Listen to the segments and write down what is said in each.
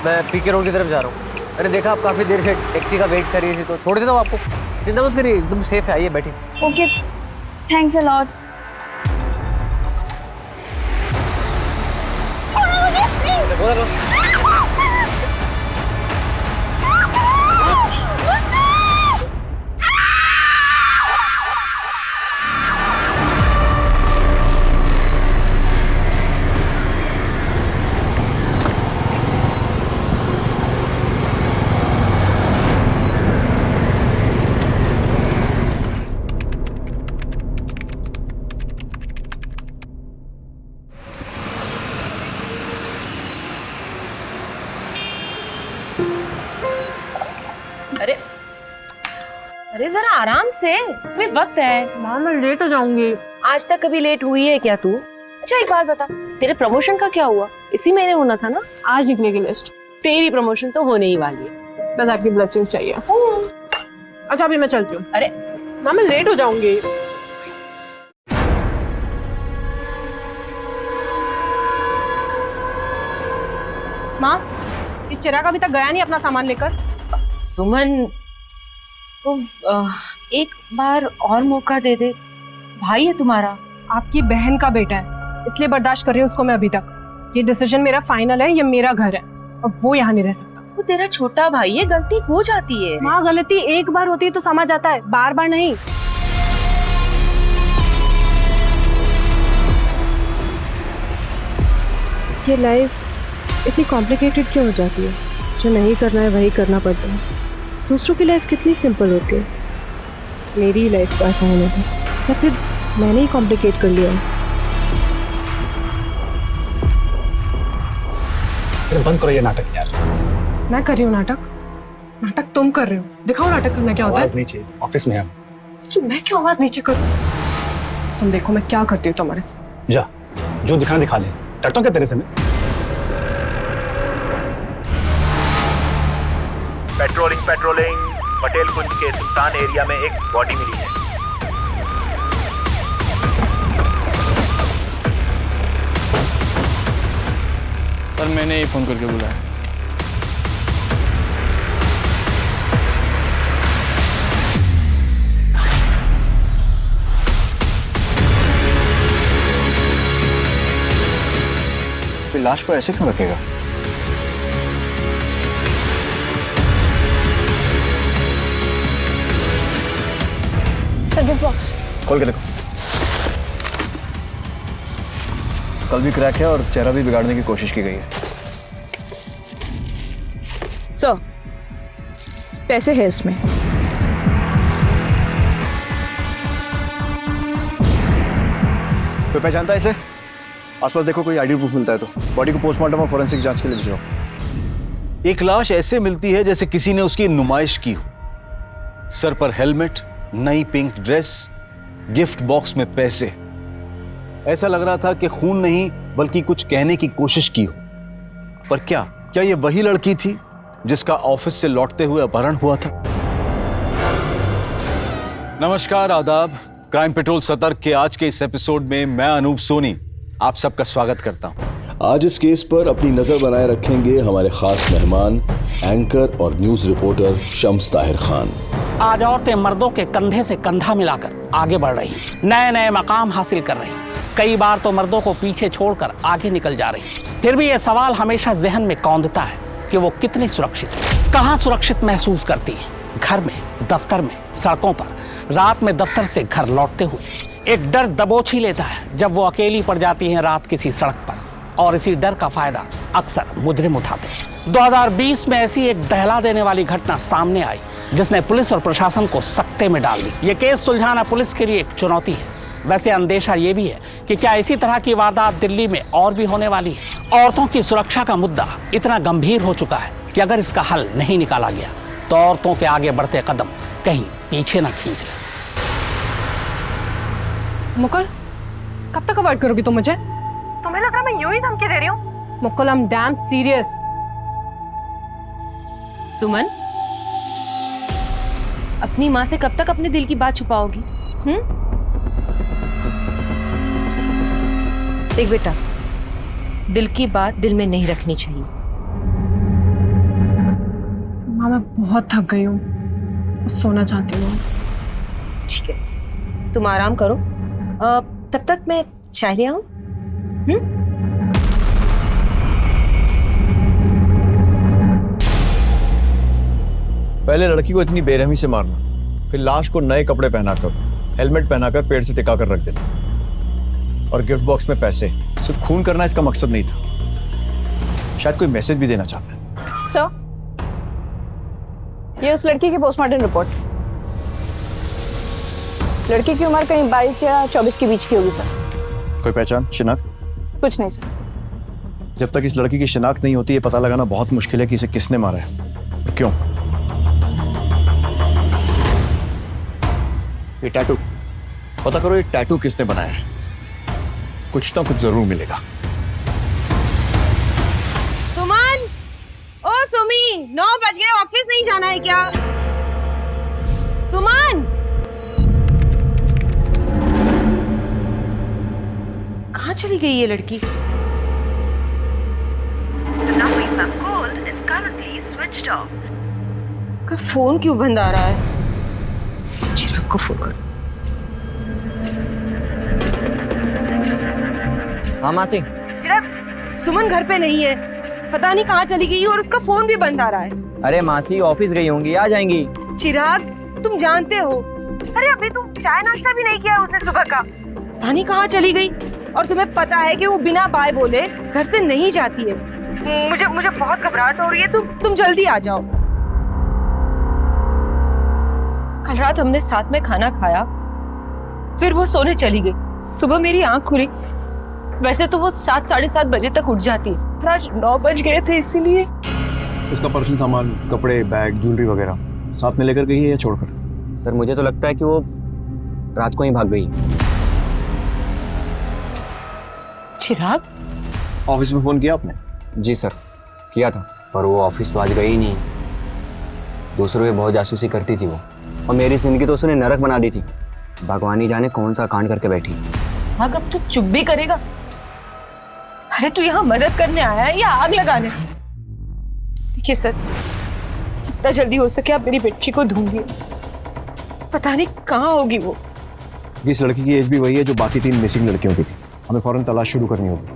मैं पीके रोड की तरफ जा रहा हूँ। मैंने देखा आप काफ़ी देर से टैक्सी का वेट कर रही थी, तो छोड़ देता हूँ आपको। चिंता मत करिए, एकदम सेफ है। आइए बैठिए। Okay, thanks a lot. अरे अरे जरा आराम से, अभी वक्त है। माँ मैं लेट हो जाऊंगी। आज तक कभी लेट हुई है क्या तू? अच्छा एक बात बता, तेरे प्रमोशन का क्या हुआ? इसी महीने होना था ना? आज निकलेगी लिस्ट। तेरी प्रमोशन तो होने ही वाली है। बस आपकी ब्लेसिंग्स चाहिए। अच्छा अभी मैं चलती हूँ। अरे माँ मैं लेट हो जाऊंगी। माँ ये चिराग अभी तक गया नहीं अपना सामान लेकर। सुमन, तो एक बार और मौका दे दे। भाई है तुम्हारा। आपकी बहन का बेटा है, इसलिए बर्दाश्त कर रही हूँ उसको मैं अभी तक। ये डिसीजन मेरा फाइनल है, ये मेरा घर है और वो यहाँ नहीं रह सकता। वो तेरा छोटा भाई है, गलती हो जाती है। माँ गलती एक बार होती है तो समझ आता है, बार बार नहीं। ये लाइफ इतनी कॉम्प्लिकेटेड क्यों हो जाती है? जो नहीं करना है वही करना पड़ता है। दूसरों की लाइफ कितनी सिंपल होती है, मेरी लाइफ को आसान है या फिर मैंने ही कॉम्प्लिकेट कर लिया है? बंद करो ये नाटक यार। मैं कर रही हूँ नाटक? नाटक तुम कर रहे हो। दिखाओ नाटक करना क्या होता है। आवाज नीचे, ऑफिस में है। मैं क्यों आवाज नीचे करूँ? तुम देखो मैं क्या करती हूँ तुम्हारे साथ। जा, जो दिखाना दिखा ले। डरता हूँ क्या तेरे से मैं? पेट्रोलिंग पटेल कुंज के सुल्तान एरिया में एक बॉडी मिली है। सर मैंने ही फोन करके बुलाया। फिर लाश को ऐसे क्यों रखेगा? खोल के देखो। स्कल भी क्रैक है और चेहरा भी बिगाड़ने की कोशिश की गई है। सर पैसे है इसमें। कोई पहचानता है इसे? आसपास देखो, कोई आईडी प्रूफ मिलता है तो बॉडी को पोस्टमार्टम और फोरेंसिक जांच के लिए ले जाओ। एक लाश ऐसे मिलती है जैसे किसी ने उसकी नुमाइश की हो। सर पर हेलमेट, नई पिंक ड्रेस, गिफ्ट बॉक्स में पैसे। ऐसा लग रहा था कि खून नहीं बल्कि कुछ कहने की कोशिश की हो। पर क्या ये वही लड़की थी जिसका ऑफिस से लौटते हुए अपहरण हुआ था? नमस्कार, आदाब। क्राइम पेट्रोल सतर्क के आज के इस एपिसोड में मैं अनूप सोनी आप सबका स्वागत करता हूं। आज इस केस पर अपनी नजर बनाए रखेंगे हमारे खास मेहमान, एंकर और न्यूज रिपोर्टर शम्स ताहिर खान। आज औरतें मर्दों के कंधे से कंधा मिलाकर आगे बढ़ रही, नए नए मकाम हासिल कर रही, कई बार तो मर्दों को पीछे छोड़कर आगे निकल जा रही। फिर भी ये सवाल हमेशा जहन में कौंधता है कि वो कितनी सुरक्षित, कहाँ सुरक्षित महसूस करती है। घर में, दफ्तर में, सड़कों पर, रात में दफ्तर से घर लौटते हुए एक डर दबोच ही लेता है जब वो अकेली पड़ जाती हैं रात किसी सड़क पर, और इसी डर का फायदा अक्सर मुजरिम उठाते हैं। 2020 में ऐसी एक दहला देने वाली घटना सामने आई जिसने पुलिस और प्रशासन को सकते में डाल दी। ये केस सुलझाना पुलिस के लिए एक चुनौती है। वैसे अंदेशा ये भी है कि क्या इसी तरह की वारदात दिल्ली में और भी होने वाली है। औरतों की सुरक्षा का मुद्दा इतना गंभीर हो चुका है कि अगर इसका हल नहीं निकाला गया तो औरतों के आगे बढ़ते कदम कहीं पीछे ना खींच ले। मुकुल, कब तक अवॉइड करोगी तुम मुझे? तुम्हें लग रहा मैं यूं ही धमकी दे रही हूँ? Mukul, I am damn serious. Suman, अपनी माँ से कब तक अपने दिल की बात छुपाओगी? देख बेटा, दिल की बात दिल में नहीं रखनी चाहिए। माँ मैं बहुत थक गई हूँ, सोना चाहती हूँ। ठीक है, तुम आराम करो। तब तक मैं चाय ले आऊं? पहले लड़की को इतनी बेरहमी से मारना, फिर लाश को नए कपड़े पहनाकर, हेलमेट पहनाकर पेड़ से टिका कर रख देना, और गिफ्ट बॉक्स में पैसे। सिर्फ खून करना इसका मकसद नहीं था, शायद कोई मैसेज भी देना चाहता है। सर, ये उस लड़की की पोस्टमार्टम रिपोर्ट। लड़की की उम्र कहीं 22 या 24 के बीच की होगी सर। कोई पहचान, शिनाख्त? कुछ नहीं सर। जब तक इस लड़की की शिनाख्त नहीं होती, ये पता लगाना बहुत मुश्किल है कि इसे किसने मारा है और क्यों। ये टैटू, पता करो ये टैटू किसने बनाया है। कुछ ना कुछ जरूर मिलेगा। सुमन, ओ सुमी, 9 बज गए, ऑफिस नहीं जाना है क्या? सुमन, कहाँ चली गई ये लड़की? इसका फोन क्यों बंद आ रहा है? चिराग को फोन कर। हाँ मासी। चिराग, सुमन घर पे नहीं है, पता नहीं कहाँ चली गई और उसका फोन भी बंद आ रहा है। अरे मासी ऑफिस गई होंगी, आ जाएंगी। चिराग, तुम जानते हो, अरे अभी तुम चाय नाश्ता भी नहीं किया उसने सुबह का। पता नहीं कहाँ चली गई, और तुम्हें पता है कि वो बिना बाय बोले घर से नहीं जाती है। मुझे बहुत घबराहट हो रही है, तुम जल्दी आ जाओ। कल रात हमने साथ में खाना खाया, फिर वो सोने चली गई। सुबह मेरी आंख खुली, वैसे तो वो 7 साढ़े 7 बजे तक उठ जाती है, पर आज 9 बज गए थे, इसीलिए। उसका पर्सनल सामान, कपड़े, बैग, ज्वेलरी वगैरह साथ में लेकर गई है या छोड़कर? सर मुझे तो लगता है कि वो रात को ही भाग गई। चिराग, ऑफिस में फोन किया आपने? जी सर, किया था, पर वो ऑफिस तो आज गई ही नहीं। दूसरों पे बहुत जासूसी करती थी वो, और मेरी जिंदगी तो उसने नरक बना दी थी। भगवान ही जाने कौन सा कांड करके बैठी। हाँ, अब तू चुप भी करेगा? अरे तू यहाँ मदद करने आया है या आग लगाने? देखिए सर, जितना जल्दी हो सके आप मेरी बेटी को ढूंढिए, पता नहीं कहाँ होगी वो। इस लड़की की एज भी वही है जो बाकी 3 मिसिंग लड़कियों की थी। हमें फौरन तलाश शुरू करनी होगी।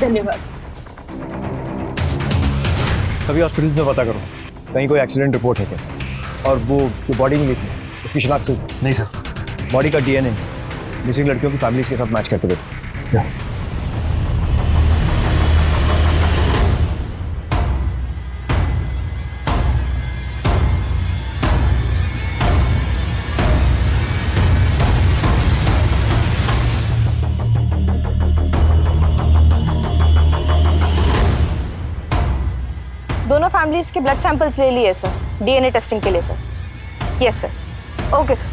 धन्यवाद। सभी हॉस्पिटल्स में पता करो, कहीं कोई एक्सीडेंट रिपोर्ट है क्या? और वो जो बॉडी मिली थी उसकी शिनाख्त हुई? नहीं सर। बॉडी का डीएनए मिसिंग लड़कियों की फैमिलीज के साथ मैच करके देखो। दोनों फैमिलीज के ब्लड सैंपल्स ले लिए सर, डीएनए टेस्टिंग के लिए sir. Yes sir. Okay sir,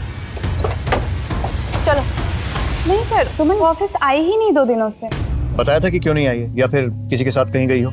चलो। नहीं सर, सुमन ऑफिस आई ही नहीं 2 दिनों से। बताया था कि क्यों नहीं आई है, या फिर किसी के साथ कहीं गई हो?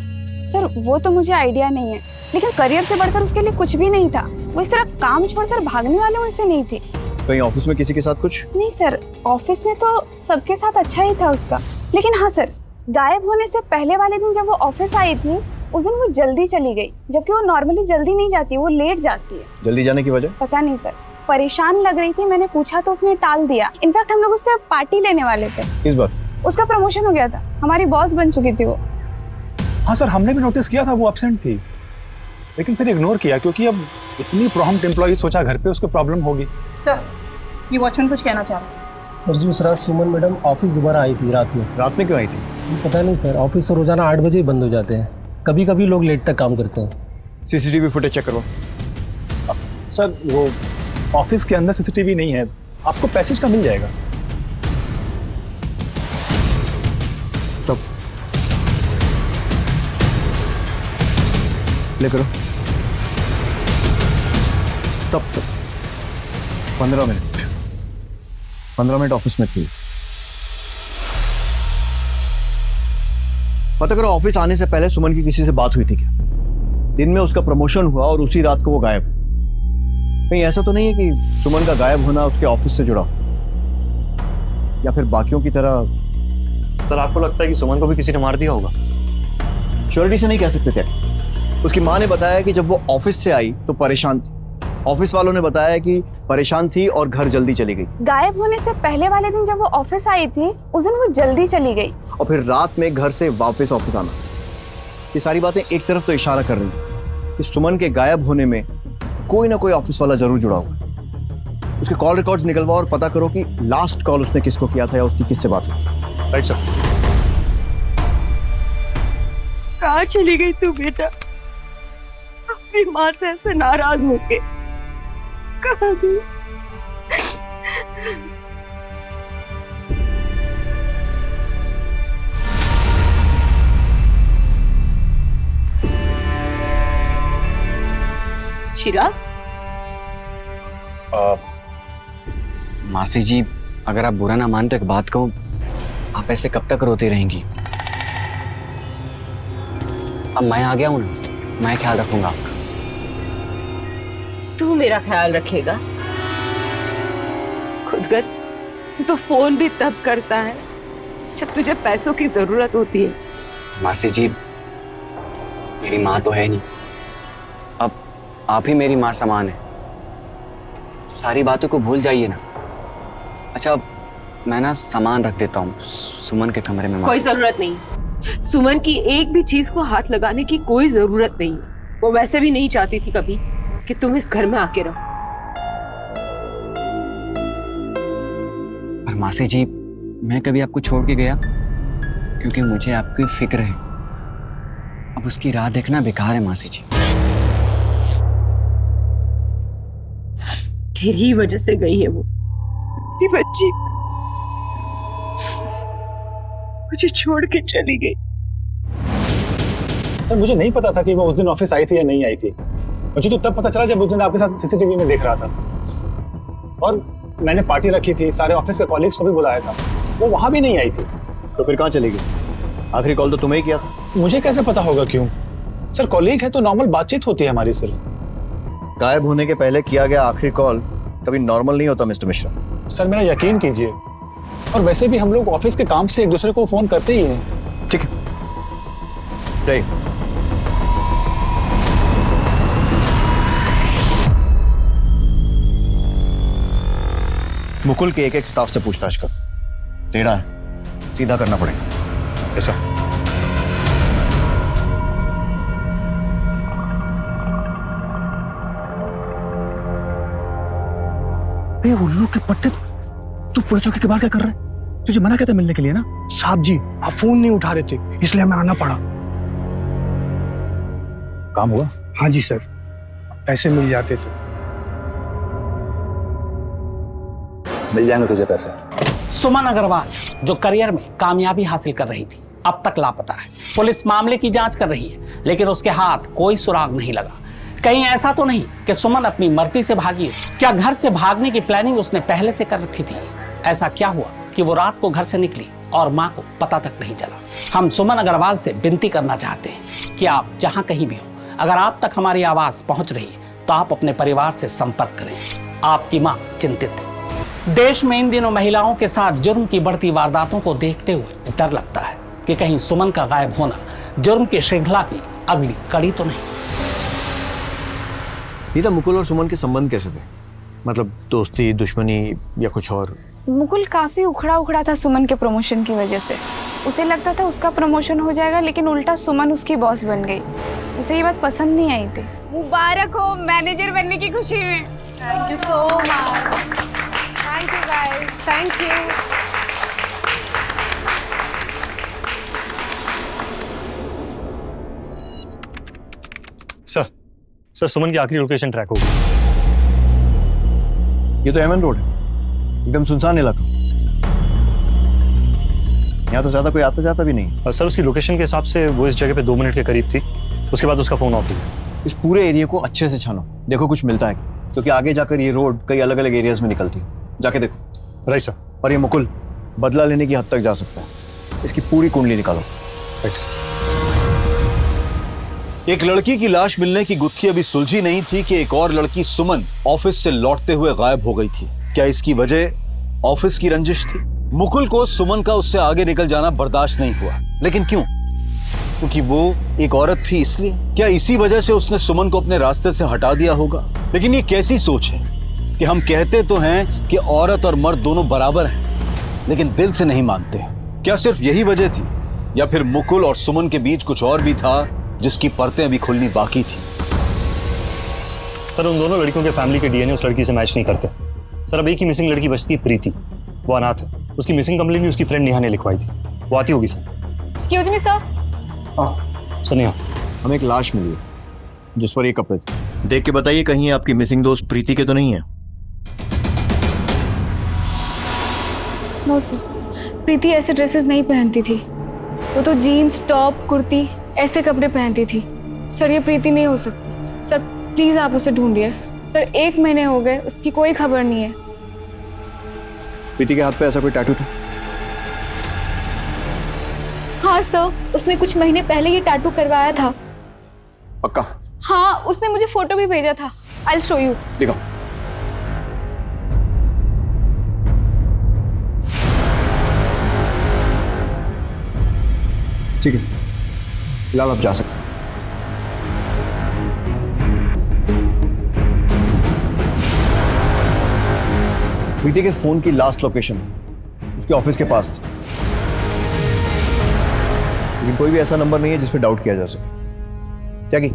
सर वो तो मुझे आइडिया नहीं है, लेकिन करियर से बढ़कर उसके लिए कुछ भी नहीं था। वो इस तरह काम छोड़कर भागने वाले वैसे नहीं थी। कहीं ऑफिस में किसी के साथ कुछ? नहीं सर, ऑफिस में तो सबके साथ अच्छा ही था उसका, लेकिन हाँ सर, गायब होने से पहले वाले दिन जब वो ऑफिस आई थी, उस दिन वो जल्दी चली गई, जबकि वो नॉर्मली जल्दी नहीं जाती, वो लेट जाती है। जल्दी जाने की वजह? पता नहीं सर, परेशान लग रही थी, मैंने पूछा तो उसने टाल दिया। इनफैक्ट हम लोग उससे पार्टी लेने वाले थे। किस बात? उसका प्रमोशन हो गया था, हमारी बॉस बन चुकी थी वो। हाँ सर, हमने भी नोटिस किया था वो एब्सेंट थी, लेकिन फिर इग्नोर किया क्योंकि अब इतनी प्रॉम्प्ट एम्प्लॉय, सोचा घर पे उसको प्रॉब्लम होगी। सर, ये वॉचमैन कुछ कहना चाह रहा है। सर जी, उस रात सुमन मैडम ऑफिस दोबारा आई थी रात में। रात में क्यों आई थी? पता नहीं सर, ऑफिस तो रोजाना 8 बजे ही बंद हो जाते हैं, कभी कभी लोग लेट तक काम करते हैं। सीसीटीवी फुटेज चेक करो। सर वो ऑफिस के अंदर सीसीटीवी नहीं है, आपको पैसेज का मिल जाएगा। स्टॉप, प्ले करो। Stop sir. 15 मिनट ऑफिस में थी। पता करो ऑफिस आने से पहले सुमन की किसी से बात हुई थी क्या? दिन में उसका प्रमोशन हुआ और उसी रात को वो गायब। कहीं ऐसा तो नहीं है कि सुमन का गायब होना उसके ऑफिस से जुड़ा, या फिर बाकियों की तरह? सर आपको लगता है कि सुमन को भी किसी ने मार दिया होगा? श्योरिटी से नहीं कह सकते थे, उसकी माँ ने बताया कि जब वो ऑफिस से आई तो परेशान थी। ऑफिस वालों ने बताया कि परेशान थी और घर जल्दी चली गई। गायब होने से पहले वाले दिन जब वो ऑफिस आई थी, उस दिन वो जल्दी चली गई और फिर रात में घर से वापस ऑफिस आना। ये सारी बातें एक तरफ तो इशारा कर रही हैं कि सुमन के गायब होने में कोई ना कोई ऑफिस वाला जरूर जुड़ा हुआ है। उसके कॉल रिकॉर्ड्स निकलवाओ और पता करो कि लास्ट कॉल उसने किसको किया था या उसकी किससे बात हुई। Right sir. कहाँ चली गई तू बेटा? अपनी माँ से ऐसे नाराज होके कहाँ गई? चिराग, मासी जी, अगर आप बुरा ना मानते एक बात कहूं, आप ऐसे कब तक रोती रहेंगी? अब मैं आ गया हूं ना, मैं ख्याल रखूंगा आपका। तू मेरा ख्याल रखेगा? खुदगर्ज, तू तो फोन भी तब करता है जब तुझे पैसों की जरूरत होती है। मासी जी, मेरी माँ तो है नहीं, अब आप ही मेरी माँ समान है। सारी बातों को भूल जाइए ना। अच्छा, मैं ना सामान रख देता हूँ सुमन के कमरे में। कोई जरूरत नहीं, सुमन की एक भी चीज को हाथ लगाने की कोई जरूरत नहीं। वो वैसे भी नहीं चाहती थी कभी कि तुम इस घर में आके रहो। पर मासी जी, मैं कभी आपको छोड़ के गया? क्योंकि मुझे आपकी फिक्र है। अब उसकी राह देखना बेकार है मासी जी। तेरी वजह से गई है वो, ये बच्ची मुझे छोड़ के चली गई। सर, मुझे नहीं पता था कि वो उस दिन ऑफिस आई थी या नहीं आई थी। मुझे तो तब पता चला जब उस दिन आपके साथ सीसीटीवी में देख रहा था। और मैंने पार्टी रखी थी, सारे ऑफिस के कॉलीग्स को भी बुलाया था, वो वहां भी नहीं आई थी। तो फिर कहाँ चली गई? आखिरी कॉल तो तुम्हें ही किया था। मुझे कैसे पता होगा? क्यों सर, कॉलीग है तो नॉर्मल बातचीत होती है हमारी। सिर्फ गायब होने के पहले किया गया आखिरी कॉल कभी नॉर्मल नहीं होता मिस्टर मिश्रा। सर, मेरा यकीन कीजिए। और वैसे भी हम लोग ऑफिस के काम से एक दूसरे को फोन करते ही हैं। ठीक है, जाइए। मुकुल के एक स्टाफ से पूछताछ कर। टेढ़ा है, सीधा करना पड़ेगा। ऐसा उल्लू के पट्टे, तू पुलिस चौकी के बाहर क्या कर रहा है? तुझे मना किया था मिलने के लिए ना? साहब जी, आप फोन नहीं उठा रहे थे, इसलिए हमें आना पड़ा। काम हुआ? हाँ जी सर, पैसे मिल जाते तो। मिल जाएंगे तुझे पैसे। सुमन अग्रवाल, जो करियर में कामयाबी हासिल कर रही थी, अब तक लापता है। पुलिस मामले की जांच कर रही है, लेकिन उसके हाथ कोई सुराग नहीं लगा। कहीं ऐसा तो नहीं कि सुमन अपनी मर्जी से भागी? क्या घर से भागने की प्लानिंग उसने पहले से कर रखी थी? ऐसा क्या हुआ कि वो रात को घर से निकली और माँ को पता तक नहीं चला? हम सुमन अग्रवाल से विनती करना चाहते हैं कि आप जहां कहीं भी हो, अगर आप तक हमारी आवाज पहुंच रही है तो आप अपने परिवार से संपर्क करें। आपकी माँ चिंतित है। देश में इन दिनों महिलाओं के साथ जुर्म की बढ़ती वारदातों को देखते हुए डर लगता है कि कहीं सुमन का गायब होना जुर्म की श्रृंखला की अगली कड़ी तो नहीं। नीता, मुकुल और सुमन के संबंध कैसे थे? मतलब दोस्ती, दुश्मनी या कुछ और? मुकुल काफी उखड़ा उखड़ा था सुमन के प्रमोशन की वजह से। उसे लगता था उसका प्रमोशन हो जाएगा, लेकिन उल्टा सुमन उसकी बॉस बन गई। उसे ये बात पसंद नहीं आई थी। मुबारक हो मैनेजर बनने की खुशी में। Thank you so much. Thank you guys, thank you. Sir, Suman की आखिरी लोकेशन ट्रैक हो गई। ये तो एमएन रोड है, एकदम सुनसान इलाका। यहाँ तो ज्यादा कोई आता जाता भी नहीं। और सर, उसकी लोकेशन के हिसाब से वो इस जगह पे 2 मिनट के करीब थी। उसके बाद उसका फोन ऑफ हो गया। इस पूरे एरिया को अच्छे से छानो, देखो कुछ मिलता है, क्योंकि आगे जाकर ये रोड कई अलग अलग एरियाज में निकलती है। जाके देखो। Right sir. और ये मुकुल बदला लेने की हद तक जा सकता है, इसकी पूरी कुंडली निकालो। राइट। एक लड़की की लाश मिलने की गुत्थी अभी सुलझी नहीं थी कि एक और लड़की सुमन ऑफिस से लौटते हुए गायब हो गई थी। क्या इसकी वजह ऑफिस की रंजिश थी? मुकुल को सुमन का उससे आगे निकल जाना बर्दाश्त नहीं हुआ, लेकिन क्यों? क्योंकि वो एक औरत थी इसलिए? क्या इसी वजह से उसने सुमन को अपने रास्ते से हटा दिया होगा? लेकिन ये कैसी सोच है कि हम कहते तो हैं कि औरत और मर्द दोनों बराबर हैं, लेकिन दिल से नहीं मानते। क्या सिर्फ यही वजह थी, या फिर मुकुल और सुमन के बीच कुछ और भी था जिसकी परतें अभी खुलनी बाकी थी? सर उन दोनों लड़कियों के फैमिली के डीएनए उस लड़की से मैच नहीं करते। सर अब एक ही मिसिंग लड़की बचती है, प्रीति। वो अनाथ है। उसकी मिसिंग कंप्लेंट भी उसकी फ्रेंड नेहा ने लिखवाई थी। वो आती होगी सर। Excuse me sir. हाँ सर नेहा। हमें एक लाश मिली है जिस पर ये कपड़े थे। देख के बताइए कहीं ये आपकी मिसिंग दोस्त प्रीति के तो नहीं है? नो सर, प्रीति ऐसे ड्रेसेस नहीं पहनती थी। वो तो जीन्स, टॉप, कुर्ती ऐसे कपड़े पहनती थी। सर ये प्रीति नहीं हो सकती। सर प्लीज आप उसे ढूंढिए। सर 1 महीने हो गए, उसकी कोई खबर नहीं है। प्रीति के हाथ पे ऐसा कोई टैटू था? हाँ सर, उसने कुछ महीने पहले ये टैटू करवाया था। पक्का? हाँ, उसने मुझे फोटो भी भेजा था। I will show you. दिखाओ। ठीक है, फिलहाल आप जा सकते हैं। प्रीति के फोन की लास्ट लोकेशन उसके ऑफिस के पास थी, लेकिन कोई भी ऐसा नंबर नहीं है जिस पे डाउट किया जा सके। क्या की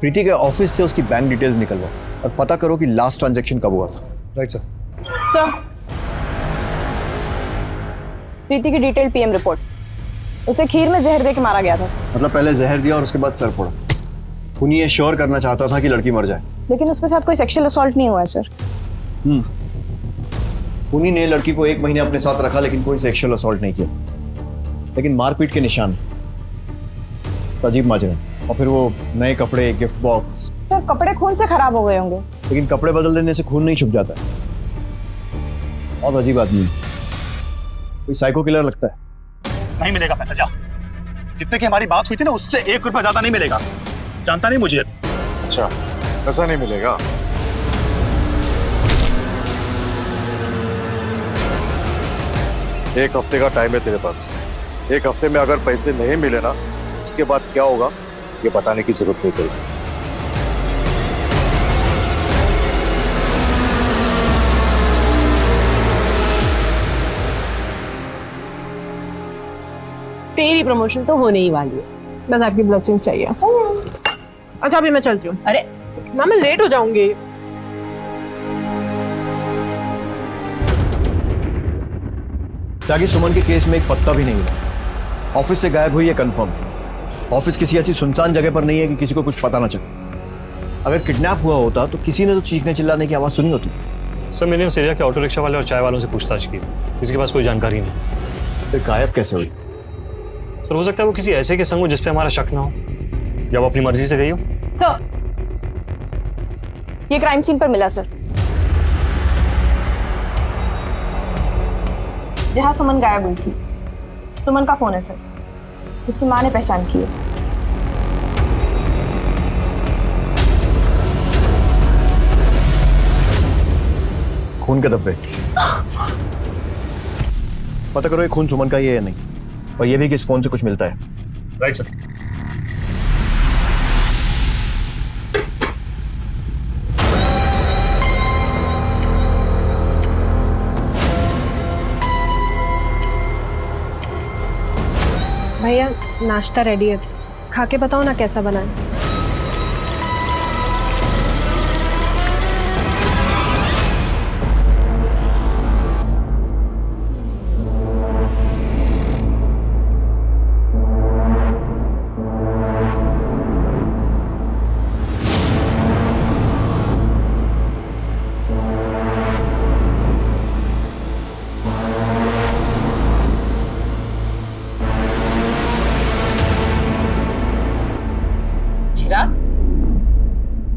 प्रीति के ऑफिस से उसकी बैंक डिटेल्स निकलवाओ और पता करो कि लास्ट ट्रांजैक्शन कब हुआ था। Right sir. सर प्रीति की डिटेल पीएम रिपोर्ट। उसे खीर में जहर दे के मारा गया था सर। मतलब पहले जहर दिया और उसके बाद सर फोड़ा। खूनी ये श्योर करना चाहता था कि लड़की मर जाए। लेकिन उसके साथ कोई सेक्सुअल असॉल्ट नहीं हुआ है सर। खूनी ने लड़की को 1 महीने अपने साथ रखा लेकिन कोई सेक्सुअल असॉल्ट नहीं किया, लेकिन मारपीट के निशान। तो अजीब माजरा। और फिर वो नए कपड़े, गिफ्ट बॉक्स। सर कपड़े खून से खराब हो गए होंगे। लेकिन कपड़े बदल देने से खून नहीं छुप जाता है। बहुत अजीब आदमी, कोई साइको किलर लगता है। नहीं मिलेगा पैसा, जा। जितने की हमारी बात हुई थी ना उससे 1 रुपया ज्यादा नहीं मिलेगा। जानता नहीं मुझे। अच्छा, पैसा नहीं मिलेगा? एक हफ्ते का टाइम है तेरे पास। 1 हफ्ते में अगर पैसे नहीं मिले ना, उसके बाद क्या होगा ये बताने की जरूरत नहीं पड़ेगी। तेरी प्रमोशन तो होने ही वाली है, बस आपकी ब्लेसिंग्स चाहिए। अच्छा अभी मैं चलती हूँ। अरे मैम मैं लेट हो जाऊंगी। ताकि सुमन के केस में एक पत्ता भी नहीं हुआ। ऑफिस से गायब हुई है कंफर्म। ऑफिस किसी ऐसी सुनसान जगह पर नहीं है कि किसी को कुछ पता ना चले। अगर किडनैप हुआ होता तो किसी ने तो चीखने चिल्लाने की आवाज सुनी होती। सर मैंने उस एरिया के ऑटो रिक्शा वाले और चाय वालों से पूछताछ की, किसी के पास कोई जानकारी नहीं। फिर गायब कैसे हुई? सर हो सकता है वो किसी ऐसे के संग हो जिस पे हमारा शक ना हो, या वो अपनी मर्जी से गई हो। सर ये क्राइम सीन पर मिला सर, जहां सुमन गायब हुई थी। सुमन का फोन है सर, उसकी मां ने पहचान की है। खून के धब्बे। पता करो ये खून सुमन का ही है या नहीं, और ये भी कि इस फोन से कुछ मिलता है। Right sir. भैया नाश्ता रेडी है, खा के बताओ ना कैसा बना है।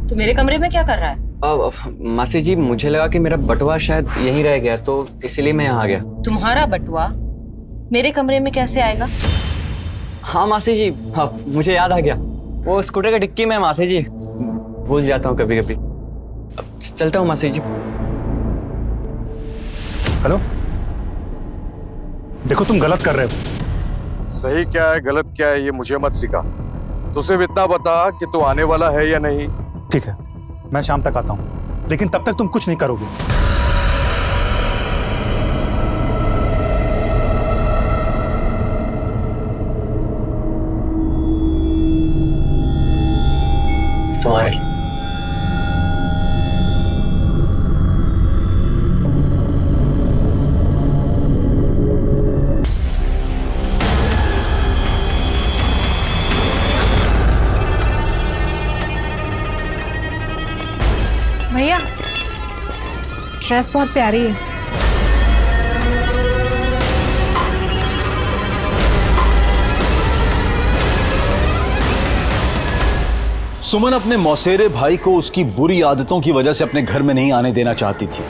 तू मेरे कमरे में क्या कर रहा है? मासी जी मुझे लगा कि मेरा बटुआ शायद यहीं रह गया, तो इसीलिए मैं यहाँ आ गया। तुम्हारा बटुआ मेरे कमरे में कैसे आएगा? हाँ मासी जी, हाँ मुझे याद आ गया, वो स्कूटर का डिक्की में मासी जी, भूल जाता हूँ कभी कभी। चलता हूँ मासी जी। हेलो, देखो तुम गलत कर रहे हो। सही क्या है गलत क्या है ये मुझे मत सिखा। तू सिर्फ इतना बता कि तू आने वाला है या नहीं। ठीक है, मैं शाम तक आता हूँ, लेकिन तब तक तुम कुछ नहीं करोगे। तुम्हारे भैया ड्रेस बहुत प्यारी है। सुमन अपने मौसेरे भाई को उसकी बुरी आदतों की वजह से अपने घर में नहीं आने देना चाहती थी,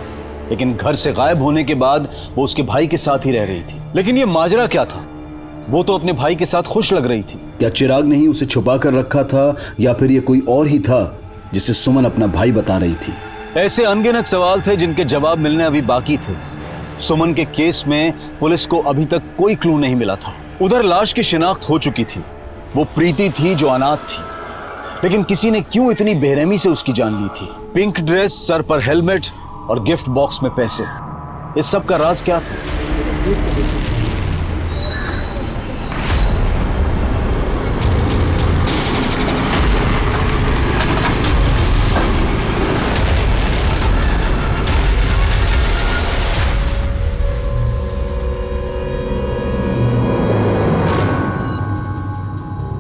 लेकिन घर से गायब होने के बाद वो उसके भाई के साथ ही रह रही थी। लेकिन ये माजरा क्या था? वो तो अपने भाई के साथ खुश लग रही थी। क्या चिराग ने ही उसे छुपा कर रखा था या फिर ये कोई और ही था जिसे सुमन अपना भाई बता रही थी? ऐसे अनगिनत सवाल थे जिनके जवाब मिलने अभी बाकी थे। सुमन के केस में पुलिस को अभी तक कोई क्लू नहीं मिला था। उधर लाश की शिनाख्त हो चुकी थी, वो प्रीति थी जो अनाथ थी, लेकिन किसी ने क्यों इतनी बेरहमी से उसकी जान ली थी? पिंक ड्रेस, सर पर हेलमेट और गिफ्ट बॉक्स में पैसे, इस सब का राज क्या था?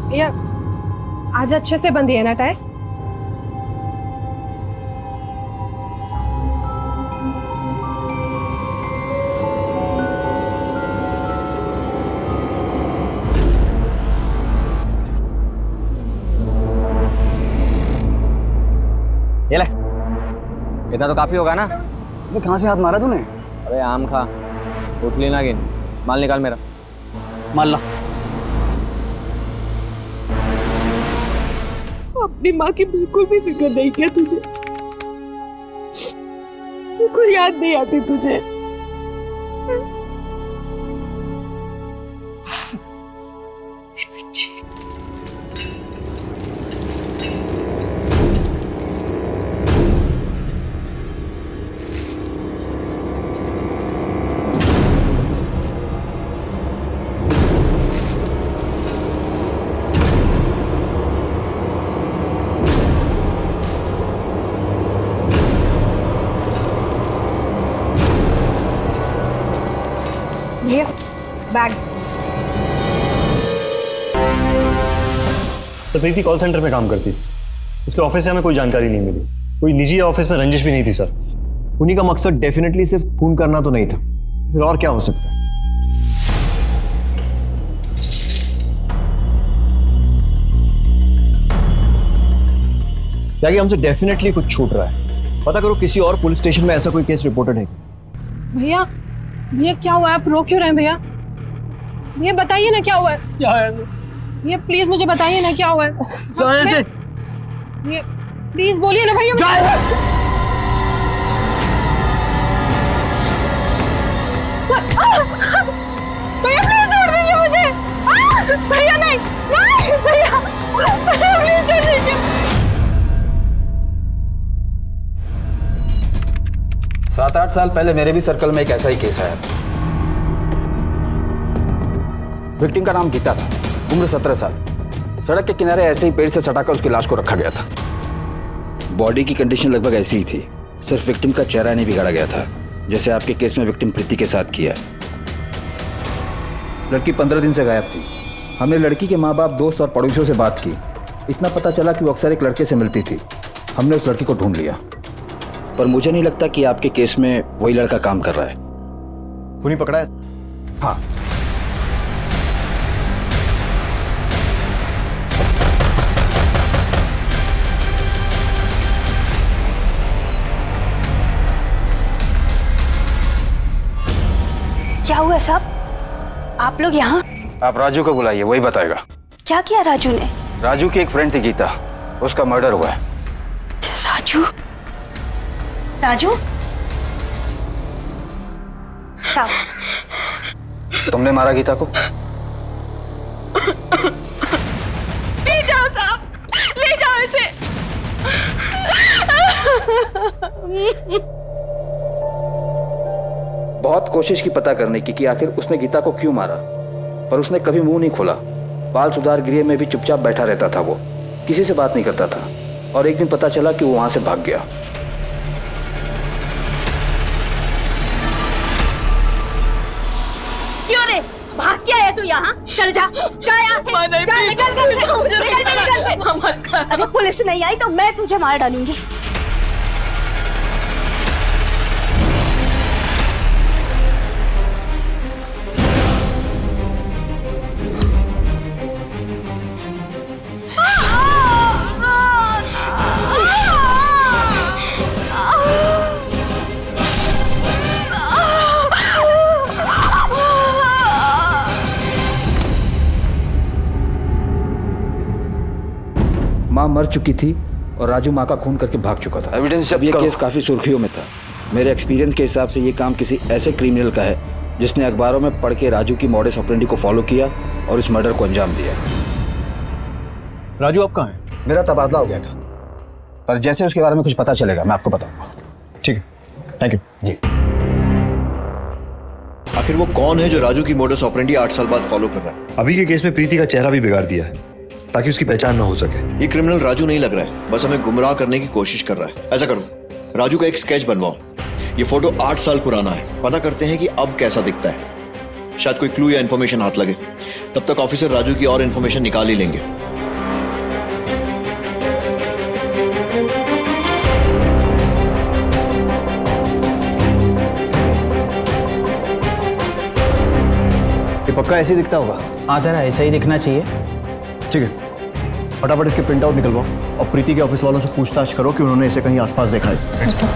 भैया आज अच्छे से बंधी है ना टाई? ये ले, इतना तो काफी होगा ना? अबे कहाँ से हाथ मारा तूने? अरे आम खा, उठली ना गिन। माल निकाल मेरा। मान ला। अपनी माँ की बिल्कुल भी फिक्र नहीं किया तुझे, बिल्कुल याद नहीं आती तुझे। बैग। सर प्रीति कॉल सेंटर में काम करती, उसके ऑफिस से हमें कोई जानकारी नहीं मिली। कोई निजी ऑफिस में रंजिश भी नहीं थी सर। उन्हीं का मकसद डेफिनेटली सिर्फ खून करना तो नहीं था, फिर और क्या हो सकता है? क्या कि हमसे डेफिनेटली कुछ छूट रहा है। पता करो किसी और पुलिस स्टेशन में ऐसा कोई केस रिपोर्टेड है। भैया भैया क्या हुआ है? आप रो क्यों रहे हैं भैया? भैया बताइए ना क्या हुआ है? क्या है? भैया प्लीज मुझे बताइए ना क्या हुआ है? से भैया प्लीज बोलिए ना भैया। भैया प्लीज छोड़ दीजिए मुझे। भैया नहीं नहीं भैया प्लीज छोड़ दीजिए। 7-8 साल पहले मेरे भी सर्कल में एक ऐसा ही केस आया। विक्टिम का नाम गीता था, उम्र 17 साल। सड़क के किनारे ऐसे ही पेड़ से सटाकर उसकी लाश को रखा गया था। बॉडी की कंडीशन लगभग ऐसी ही थी, सिर्फ विक्टिम का चेहरा नहीं बिगाड़ा गया था, जैसे आपके केस में विक्टिम प्रीति के साथ किया है। लड़की 15 दिन से गायब थी। हमने लड़की के माँ बाप, दोस्त और पड़ोसियों से बात की। इतना पता चला कि वो अक्सर एक लड़के से मिलती थी। हमने उस लड़की को ढूंढ लिया, पर मुझे नहीं लगता कि आपके केस में वही लड़का काम कर रहा है। खूनी पकड़ा है? हाँ। क्या हुआ साहब? आप लोग यहाँ? आप राजू को बुलाइए, वही बताएगा। क्या किया राजू ने? राजू की एक फ्रेंड थी गीता, उसका मर्डर हुआ है। राजू? राजू? साहब तुमने मारा गीता को? बहुत कोशिश की पता करने की कि आखिर उसने गीता को क्यों मारा, पर उसने कभी मुंह नहीं खोला। बाल सुधार गृह में भी चुपचाप बैठा रहता था, वो किसी से बात नहीं करता था। और एक दिन पता चला कि वो वहां से भाग गया। क्यों रे भाग क्या है तू यहाँ? चल जा यहाँ से, जा निकल घर से, निकल मेरे घर से। मत कर। अगर पुलिस नहीं आई तो मैं तुझे मार डालूंगी। माँ मर चुकी थी और राजू माँ का खून करके भाग चुका था। एविडेंस अब ये केस काफी सुर्खियों में था। मेरे एक्सपीरियंस के हिसाब से ये काम किसी ऐसे क्रिमिनल का है जिसने अखबारों में पढ़ के राजू की मॉडस ऑपरेंडी को फॉलो किया और इस मर्डर को अंजाम दिया। राजू आप कहाँ हैं? मेरा तबादला हो गया था, पर जैसे उसके बारे में कुछ पता चलेगा मैं आपको बताऊंगा। ठीक है, थैंक यू जी। आखिर वो कौन है जो राजू की मोडस ऑपरेंडी 8 साल बाद फॉलो कर रहा है? अभी के केस में प्रीति का चेहरा भी बिगाड़ दिया है ताकि उसकी पहचान ना हो सके। ये क्रिमिनल राजू नहीं लग रहा है, बस हमें गुमराह करने की कोशिश कर रहा है। ऐसा करो, राजू का एक स्केच बनवाओ। ये फोटो 8 साल पुराना है, पता करते हैं कि अब कैसा दिखता है। शायद कोई क्लू या इन्फॉर्मेशन हाथ लगे। तब तक ऑफिसर राजू की और इन्फॉर्मेशन निकाल ही लेंगे। ये पक्का ऐसे ही दिखता होगा? हाँ सर, ऐसा ही दिखना चाहिए। ठीक है, फटाफट इसके प्रिंट आउट निकलवाओ और प्रीति के ऑफिस वालों से पूछताछ करो कि उन्होंने इसे कहीं आसपास देखा है। अच्छा।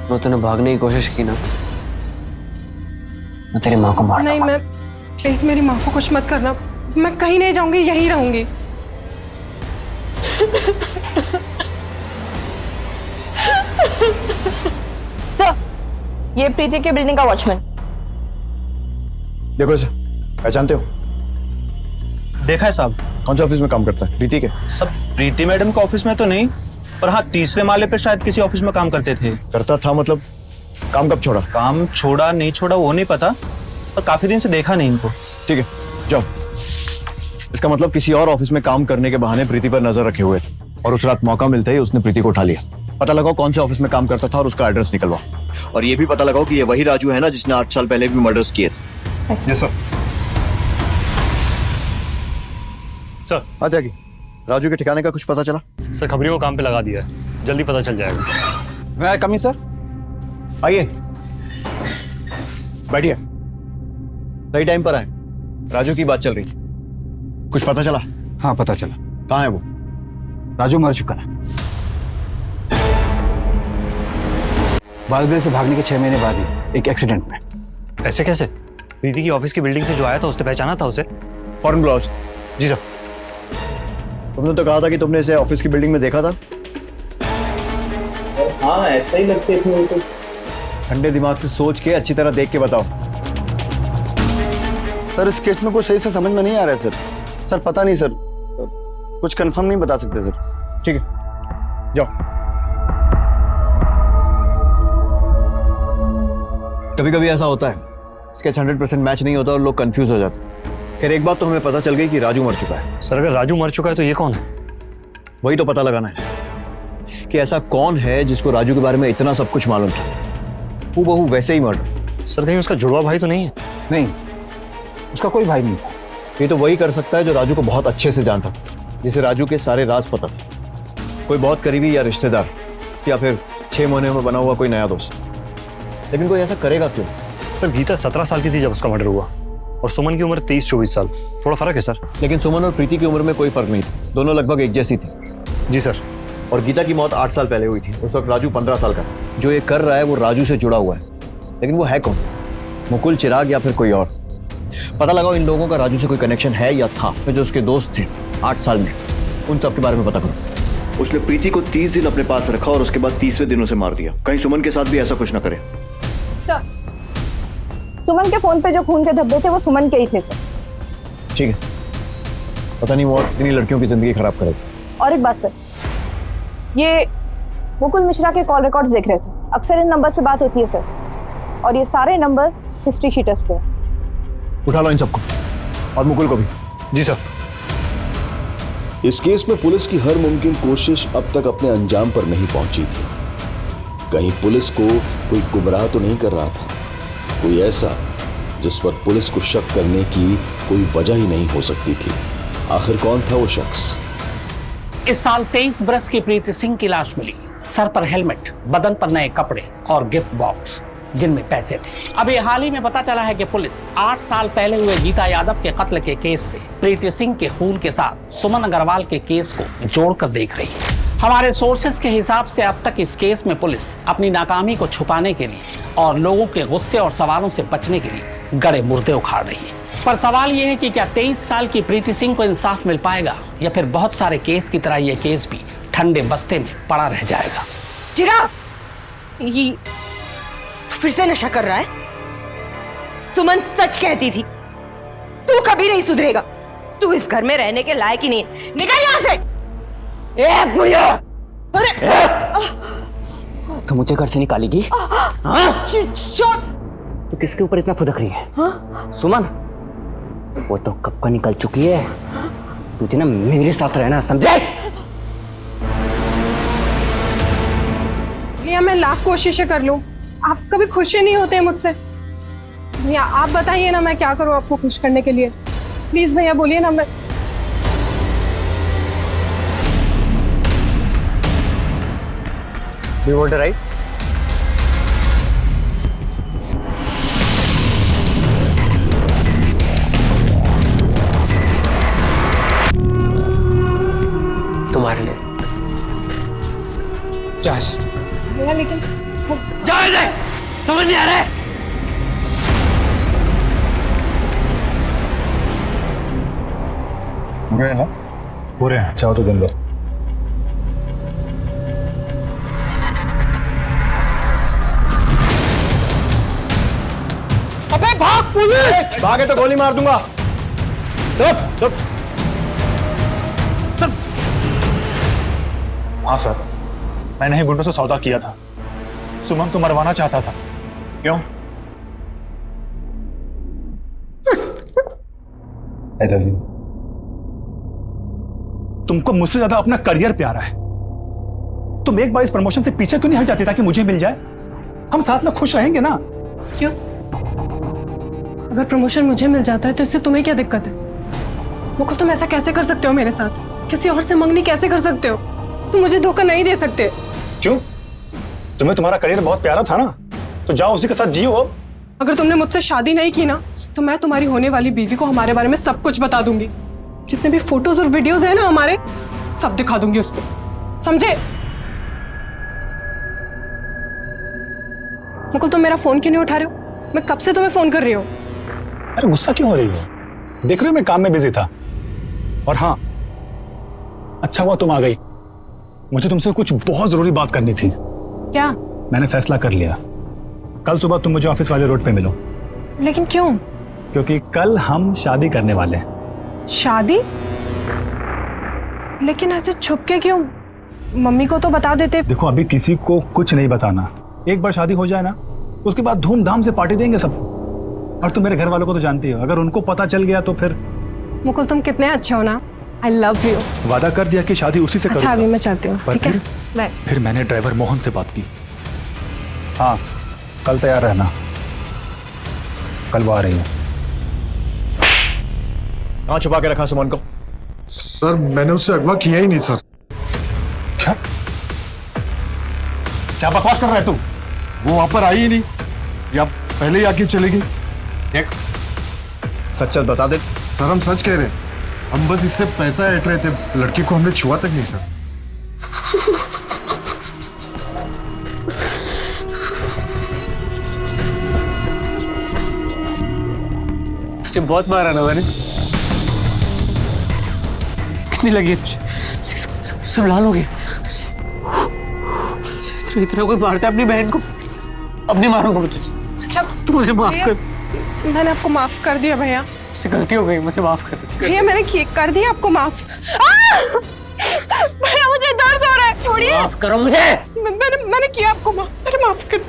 वो तूने भागने की कोशिश की ना, मैं तेरी माँ को मार नहीं, मैं प्लीज मेरी माँ को कुछ मत करना। मैं कहीं नहीं जाऊंगी, यहीं रहूंगी। तो ये प्रीति के बिल्डिंग का वॉचमैन। देखो इसे, पहचानते हो? देखा है साहब। कौन से ऑफिस में काम करता है? प्रीति के? सब प्रीति मैडम के ऑफिस में तो नहीं, पर हाँ तीसरे माले पे शायद किसी ऑफिस में काम करते थे। करता था मतलब? काम कब छोड़ा? काम छोड़ा नहीं छोड़ा वो नहीं पता, पर काफी दिन से देखा नहीं इनको। ठीक है, जाओ। इसका मतलब किसी और ऑफिस में काम करने के बहाने प्रीति पर नजर रखे हुए थे और उस रात मौका मिलते ही उसने प्रीति को उठा लिया। पता लगाओ कौन से ऑफिस में काम करता था और उसका एड्रेस निकलवाओ। और ये भी पता लगाओ कि ये वही राजू है ना जिसने 8 साल पहले भी मर्डर्स किए थे। Yes sir. सर हाँ त्यागी, राजू के ठिकाने का कुछ पता चला? सर खबरियों को काम पे लगा दिया है, जल्दी पता चल जाएगा। मैं कमी सर? आइए, बैठिए। सही टाइम पर आए। राजू की बात चल रही थी, कुछ पता चला? हाँ पता चला। कहाँ है वो? राजू मर चुका है। बालगृह से भागने के 6 महीने बाद ही एक एक्सीडेंट में। ऐसे कैसे? प्रीति की ऑफिस की बिल्डिंग से जो आया था उसने पहचाना था उसे? Foreign blouse. जी सर। तुमने तो कहा था कि तुमने इसे ऑफिस की बिल्डिंग में देखा था। हाँ ऐसा ही लगते थे तो। ठंडे दिमाग से सोच के अच्छी तरह देख के बताओ। सर इस केस में कुछ सही से समझ में नहीं आ रहा है सर। सर पता नहीं सर, कुछ कंफर्म नहीं बता सकते सर। ठीक है, जाओ। कभी कभी ऐसा होता है, स्केच 100% मैच नहीं होता और लोग कंफ्यूज हो जाते। खैर एक बात तो हमें पता चल गई कि राजू मर चुका है। सर अगर राजू मर चुका है तो ये कौन है? वही तो पता लगाना है कि ऐसा कौन है जिसको राजू के बारे में इतना सब कुछ मालूम था। हूबहू वैसे ही मर्डर। सर कहीं उसका जुड़वा भाई तो नहीं है? नहीं, उसका कोई भाई नहीं था। ये तो वही कर सकता है जो राजू को बहुत अच्छे से जानता था, जिसे राजू के सारे राज पता था। कोई बहुत करीबी या रिश्तेदार, या फिर 6 महीने में बना हुआ कोई नया दोस्त। लेकिन कोई ऐसा करेगा क्यों? सर गीता 17 साल की थी जब उसका मर्डर हुआ और सुमन की उम्र 23-24 साल। थोड़ा फर्क है सर। लेकिन सुमन और प्रीति की उम्र में कोई फर्क नहीं था, दोनों लगभग एक जैसी थी। जी सर। और गीता की मौत 8 साल पहले हुई थी, उस वक्त राजू 15 साल का था। जो ये कर रहा है वो राजू से जुड़ा हुआ है, लेकिन वो है कौन? मुकुल, चिराग या फिर कोई और? पता लगाओ इन लोगों का राजू से कोई कनेक्शन है या था। जो उसके दोस्त थे 8 साल में, उन सब के बारे में पता करो। उसने प्रीति को 30 दिन अपने पास रखा और उसके बाद 30वें दिन उसे मार दिया। कहीं सुमन के साथ भी ऐसा कुछ ना करे। सुमन के फोन पे जो खून के धब्बे थे वो सुमन के ही थे सर। ठीक है, पता नहीं वो और कितनी लड़कियों की जिंदगी खराब करेगी। और एक बात सर, ये मुकुल मिश्रा के कॉल रिकॉर्ड्स देख रहे थे, अक्सर इन नंबर्स पे बात होती है सर, और ये सारे नंबर हिस्ट्री शीटर्स के हैं। उठा लो इन सबको और मुकुल को भी। जी सर। इस केस में पुलिस की हर मुमकिन कोशिश अब तक अपने अंजाम पर नहीं पहुंची थी। कहीं पुलिस को कोई गुमराह तो नहीं कर रहा था, कोई ऐसा जिस पर पुलिस को शक करने की कोई वजह ही नहीं हो सकती थी। आखिर कौन था वो शख्स? इस साल 23 बरस की प्रीति सिंह की लाश मिली, सर पर हेलमेट, बदन पर नए कपड़े और गिफ्ट बॉक्स जिनमें पैसे थे। अभी हाल ही में पता चला है कि पुलिस 8 साल पहले हुए गीता यादव के कत्ल के केस से प्रीति सिंह के खून के साथ सुमन अग्रवाल के केस को जोड़कर देख रही है। हमारे सोर्सेस के हिसाब से अब तक इस केस में पुलिस अपनी नाकामी को छुपाने के लिए और लोगों के गुस्से और सवालों से बचने के लिए गड़े मुर्दे उखाड़ रही है। पर सवाल यह है कि क्या 23 साल की प्रीति सिंह को इंसाफ मिल पाएगा या फिर बहुत सारे केस की तरह यह केस भी ठंडे बस्ते में पड़ा रह जाएगा। चिराग, ये तो फिर से नशा कर रहा है। सुमन सच कहती थी, तू कभी नहीं सुधरेगा, तू इस घर में रहने के लायक ही नहीं है। निकल यहां से। ए बुढ़िया! अरे तो मुझे घर से निकालेगी? तो किसके ऊपर इतना फुदक रही है? सुमन, वो तो कब का निकल चुकी है। तुझे ना मेरे साथ रहना, समझे? भैया मैं लाख कोशिशें कर लूं, आप कभी खुश ही नहीं होते मुझसे। भैया आप बताइए ना मैं क्या करूं आपको खुश करने के लिए। प्लीज भैया बोलिए ना। मैं You want to write? तुम्हारे लिए। जहाज। भैया लेकिन जाओ इधर, समझ नहीं आ रहा है? पूरे हैं? पूरे हैं, चाहो तो दिन भर। अबे भाग पुलिस! भागे तो गोली मार दूंगा। हाँ सर, मैंने ही गुंडों से सौदा किया था। सुमन को मरवाना चाहता था। क्यों? I love you। तुमको मुझसे ज्यादा अपना करियर प्यारा है। तुम एक बार इस प्रमोशन से पीछे क्यों नहीं हट जाती ताकि मुझे मिल जाए? हम साथ में खुश रहेंगे ना। क्यों? अगर प्रमोशन मुझे मिल जाता है तो इससे तुम्हें क्या दिक्कत है? मुकुल तुम ऐसा कैसे कर सकते हो मेरे साथ? किसी और से मंगनी कैसे कर सकते हो? तुम मुझे धोखा नहीं दे सकते। क्यों? तुम्हें तुम्हारा करियर बहुत प्यारा था ना, तो जाओ उसी के साथ जियो। अगर तुमने मुझसे शादी नहीं की ना तो मैं तुम्हारी होने वाली बीवी को हमारे बारे में सब कुछ बता दूंगी। जितने भी फोटोज और वीडियोस है ना हमारे, सब दिखा दूंगी उसको, समझे? मुकुल तुम मेरा फोन क्यों नहीं उठा रहे हो? मैं कब से तुम्हें फोन कर रही हूँ। अरे गुस्सा क्यों हो रही हो? देख रहे हो मैं काम में बिजी था। और हाँ, अच्छा हुआ तुम आ गई। मुझे तुमसे कुछ बहुत जरूरी बात करनी थी। क्या? मैंने फैसला कर लिया, कल सुबह तुम मुझे ऑफिस वाले रोड पे मिलो। लेकिन क्यों? क्योंकि कल हम शादी करने वाले हैं। शादी? लेकिन ऐसे छुप के क्यों? मम्मी को तो बता देते। देखो अभी किसी को कुछ नहीं बताना। एक बार शादी हो जाए ना, उसके बाद धूमधाम से पार्टी देंगे सब। और तुम मेरे घर वालों को तो जानती हो, अगर उनको पता चल गया तो फिर। मुकुल तुम कितने अच्छे हो ना। I love you. वादा कर दिया कि शादी उसी से करूंगा। अच्छा अभी मैं चलती हूँ। पर ठीक है? बाय। फिर मैंने ड्राइवर मोहन से बात की। हाँ, कल तैयार रहना, कल वो आ रही है। कहाँ छुपा के रखा सुमन को? सर मैंने उससे अगवा किया ही नहीं सर। क्या? क्या बकवास कर रहा है तू? वो वहां पर आई ही नहीं, या पहले ही आके चलेगी। देख, सच सच बता दे। सर हम सच कह रहे हैं, हम बस इससे पैसा ऐंठ रहे थे, लड़की को हमने छुआ तक नहीं सर। तुझे बहुत मारा ना मैंने। कितनी लगी है तुझे? सब लाल हो गए। इतना कोई मारता है अपनी बहन को? अब नहीं मारूंगा मैं तुझे। अच्छा तू मुझे माफ कर। मैंने आपको माफ कर दिया भैया। मुझसे गलती हो गई, मुझे माफ कर दो। भैया मैंने कर दिया आपको माफ। भैया मुझे दर्द हो रहा है, छोड़िए। माफ करो मुझे। मैंने किया आपको माफ, मैंने माफ कर।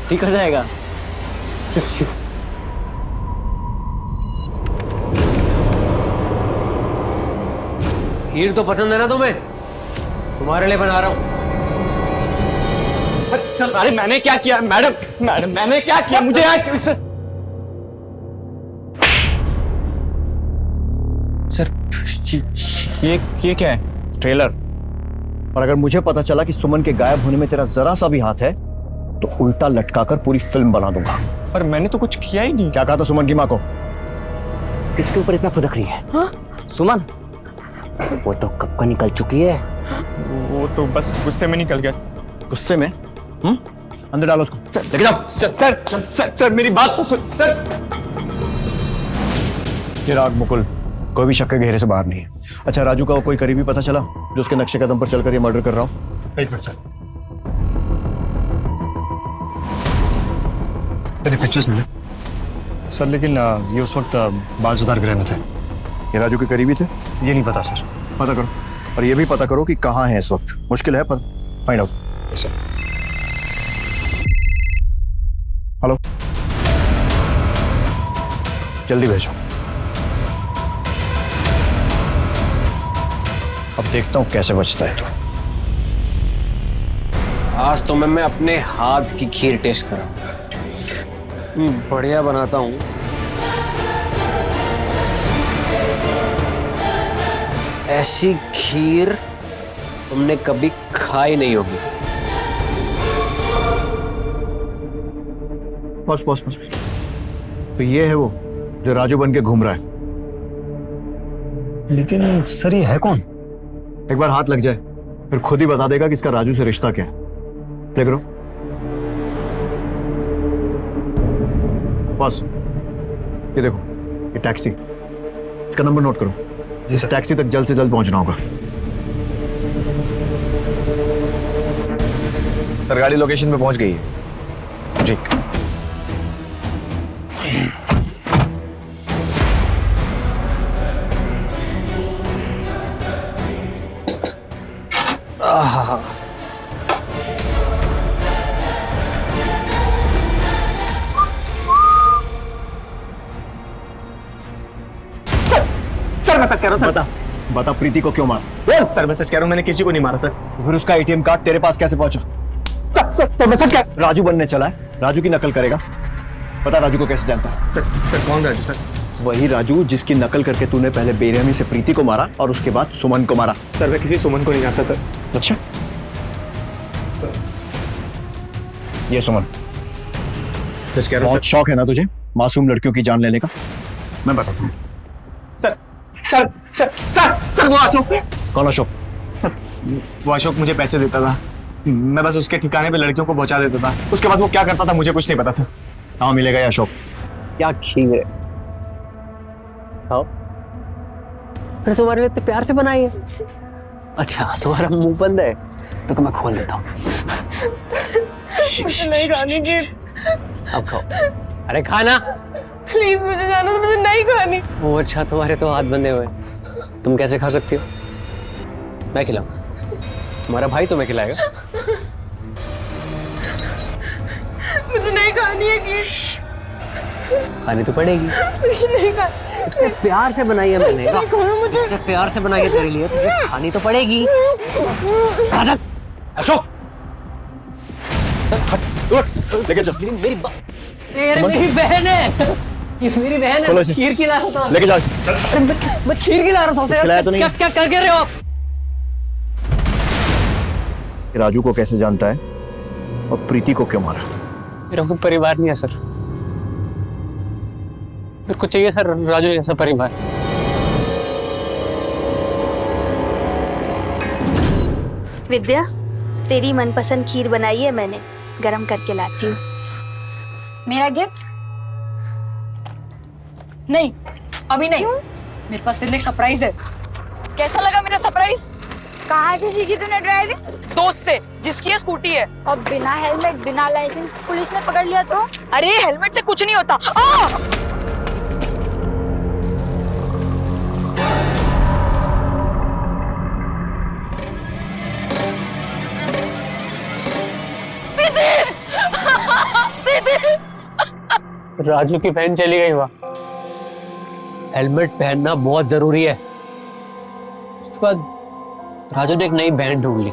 ठीक हो जाएगा। खीर तो पसंद है ना तुम्हें? तुम्हारे लिए बना रहा हूं। चल, अरे मैंने क्या किया मैडम? मैंने क्या किया? मुझे यहाँ सर ये क्या है? ट्रेलर। और अगर मुझे पता चला कि सुमन के गायब होने में तेरा जरा सा भी हाथ है तो उल्टा लटकाकर पूरी फिल्म बना दूंगा। पर मैंने तो कुछ किया ही नहीं। क्या कहा था सुमन की माँ को? किसके ऊपर इतना फुदक रही है? हाँ? सुमन वो तो कब का निकल चुकी है। वो तो बस गुस्से में निकल गया। गुस्से में? अंदर डालो उसको, लेके जाओ। सर मेरी बात तो सुन सर। चिराग, मुकुल, कोई भी शक के घेरे से बाहर नहीं है। अच्छा, राजू का वो कोई करीबी पता चला जो उसके नक्शे कदम पर चलकर ये मर्डर कर रहा हो? एक मिनट सर, तेरे पिक्चर्स मिले सर, लेकिन ये उस वक्त बाल सुधार गृह में थे। ये राजू के करीबी थे? ये नहीं पता सर। पता करो, और ये भी पता करो कि कहाँ है इस वक्त। मुश्किल है पर फाइंड आउट। हेलो, जल्दी भेजो। अब देखता हूं कैसे बचता है तो। आज तो मैं अपने हाथ की खीर टेस्ट करा। इतनी बढ़िया बनाता हूं। ऐसी खीर तुमने कभी खाई नहीं होगी। बस बस बस। तो ये है वो जो राजू बन के घूम रहा है। लेकिन सर ये है कौन? एक बार हाथ लग जाए फिर खुद ही बता देगा कि इसका राजू से रिश्ता क्या है। प्ले करो। बस ये देखो, ये टैक्सी, इसका नंबर नोट करो। इस टैक्सी तक जल्द से जल्द पहुंचना होगा। सर गाड़ी लोकेशन पे पहुंच गई है जी। सर मैं सच कह रहा हूँ सर। बता प्रीति को क्यों मारा? सर मैं सच कह रहा हूँ, मैंने किसी को नहीं मारा सर। फिर उसका एटीएम कार्ड तेरे पास कैसे पहुंचा? सर मैं सच कह। राजू बनने चला है, राजू की नकल करेगा। पता राजू को कैसे जानता है? सर कौन राजू? सर वही राजू जिसकी नकल करके तूने पहले बेरहमी से प्रीति को मारा और उसके बाद सुमन को मारा। सर मैं किसी सुमन को नहीं जानता सर। अच्छा, ये सुमन। सच कह रहा हूँ। बहुत शौक है ना तुझे मासूम लड़कियों की जान लेने का? मैं बताता हूँ। Sir sir sir sir sir वो अशोक। कौन अशोक? सर वो अशोक मुझे पैसे देता था, मैं बस उसके ठिकाने पे लड़कियों को पहुंचा देता था। उसके बाद वो क्या करता था मुझे कुछ नहीं पता सर। कहाँ मिलेगा ये अशोक? क्या खीर है? खाओ। फिर तुम्हारे लिए इतने प्यार से बनाई है। अच्छा तुम्हारा मुंह बंद है तो मैं खोल देता हूँ। मुझे नहीं खानी खीर। अब खाओ। अरे खाना प्लीज, मुझे जाना, मुझे नहीं खानी। ओ अच्छा, तुम्हारे तो हाथ बंधे हुए, तुम कैसे खा सकती हो? मैं खिलाऊं? तुम्हारा भाई तुम्हें खिलाएगा। मुझे नहीं खानी है खीर। खानी तो पड़ेगी। मुझे नहीं खानी। इतने प्यार से बनाई है मैंने। मुझे इतने प्यार से बनाई है तेरे लिए, तुझे खानी तो पड़ेगी। अशोक लेके चल। मेरी बहन है, ये मेरी बहन है। खीर खिला रहा था। लेके जाओ। मैं खीर खिला रहा था उसे। खिलाया तो नहीं? क्या कर रहे हो आप? राजू को कैसे जानता है और प्रीति को क्यों मारा? मेरा कोई परिवार नहीं है सर। मेरे को चाहिए सर राजू जैसा परिवार। विद्या, तेरी मनपसंद खीर बनाई है मैंने, गरम करके लाती हूँ। मेरा गिफ्ट? नहीं, अभी नहीं। मेरे पास तेरे लिए एक सरप्राइज है। कैसा लगा मेरा सरप्राइज? कहाँ से सीखी तूने ड्राइविंग? दोस्त से, जिसकी ये स्कूटी है। और बिना हेलमेट बिना लाइसेंस पुलिस ने पकड़ लिया तो? अरे हेलमेट से कुछ नहीं होता। राजू की बहन चली गई वहां। हेलमेट पहनना बहुत जरूरी है। उसके बाद राजू ने एक नई बहन ढूंढ ली।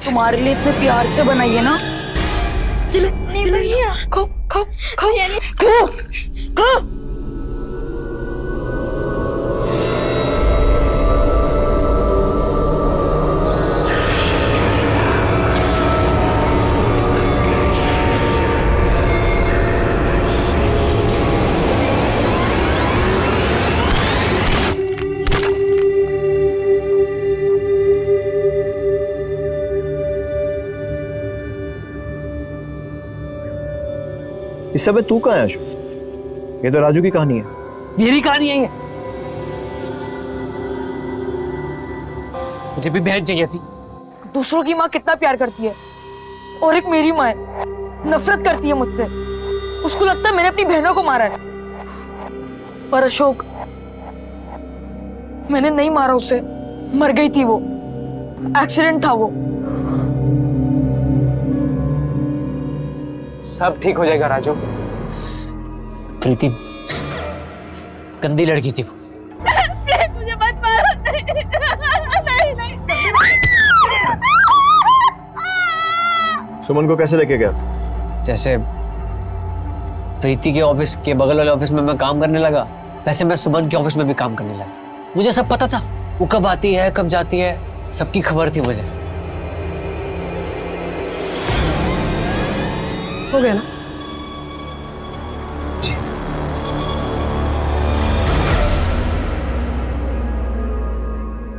तुम्हारे लिए इतने प्यार से बनाई है ना। ये ले, खो खो खो खो खो। इस समय तू कहाँ है अशोक? ये तो राजू की कहानी है। मेरी कहानी है ये। मुझे भी बहन चाहिए थी। दूसरों की माँ कितना प्यार करती है और एक मेरी माँ है, नफरत करती है मुझसे। उसको लगता है मैंने अपनी बहनों को मारा है। पर अशोक, मैंने नहीं मारा उसे, मर गई थी वो। एक्सीडेंट था वो। सब ठीक हो जाएगा राजू। प्रीति गंदी लड़की थी वो। प्लीज मुझे मत मारो। नहीं नहीं। सुमन को कैसे लेके गया? जैसे प्रीति के ऑफिस के बगल वाले ऑफिस में मैं काम करने लगा, वैसे मैं सुमन के ऑफिस में भी काम करने लगा। मुझे सब पता था, वो कब आती है कब जाती है, सबकी खबर थी मुझे। हो गया ना?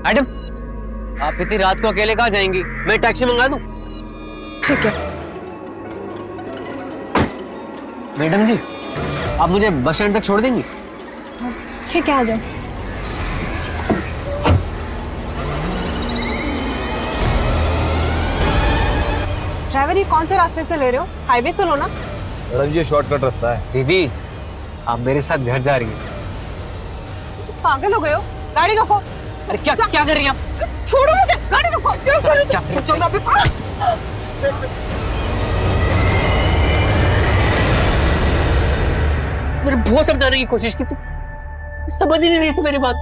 मैडम, आप इतनी रात को अकेले कहाँ जाएंगी? मैं टैक्सी मंगा दूं? ठीक है। मैडम जी, आप मुझे बस स्टैंड तक छोड़ देंगी? ठीक है, आ जाओ। ड्राइवर, ये कौन से रास्ते से ले रहे हो? हाईवे से लो ना। ये शॉर्टकट रास्ता है। दीदी, आप मेरे साथ घर जा रही हैं। पागल हो गए हो? गाड़ी रोको। अरे क्या क्या कर रही हैं आप? छोड़ो मुझे, गाड़ी रोको। चलो अभी। मैंने बहुत समझाने की कोशिश की, तू समझ ही नहीं रही थी मेरी बात।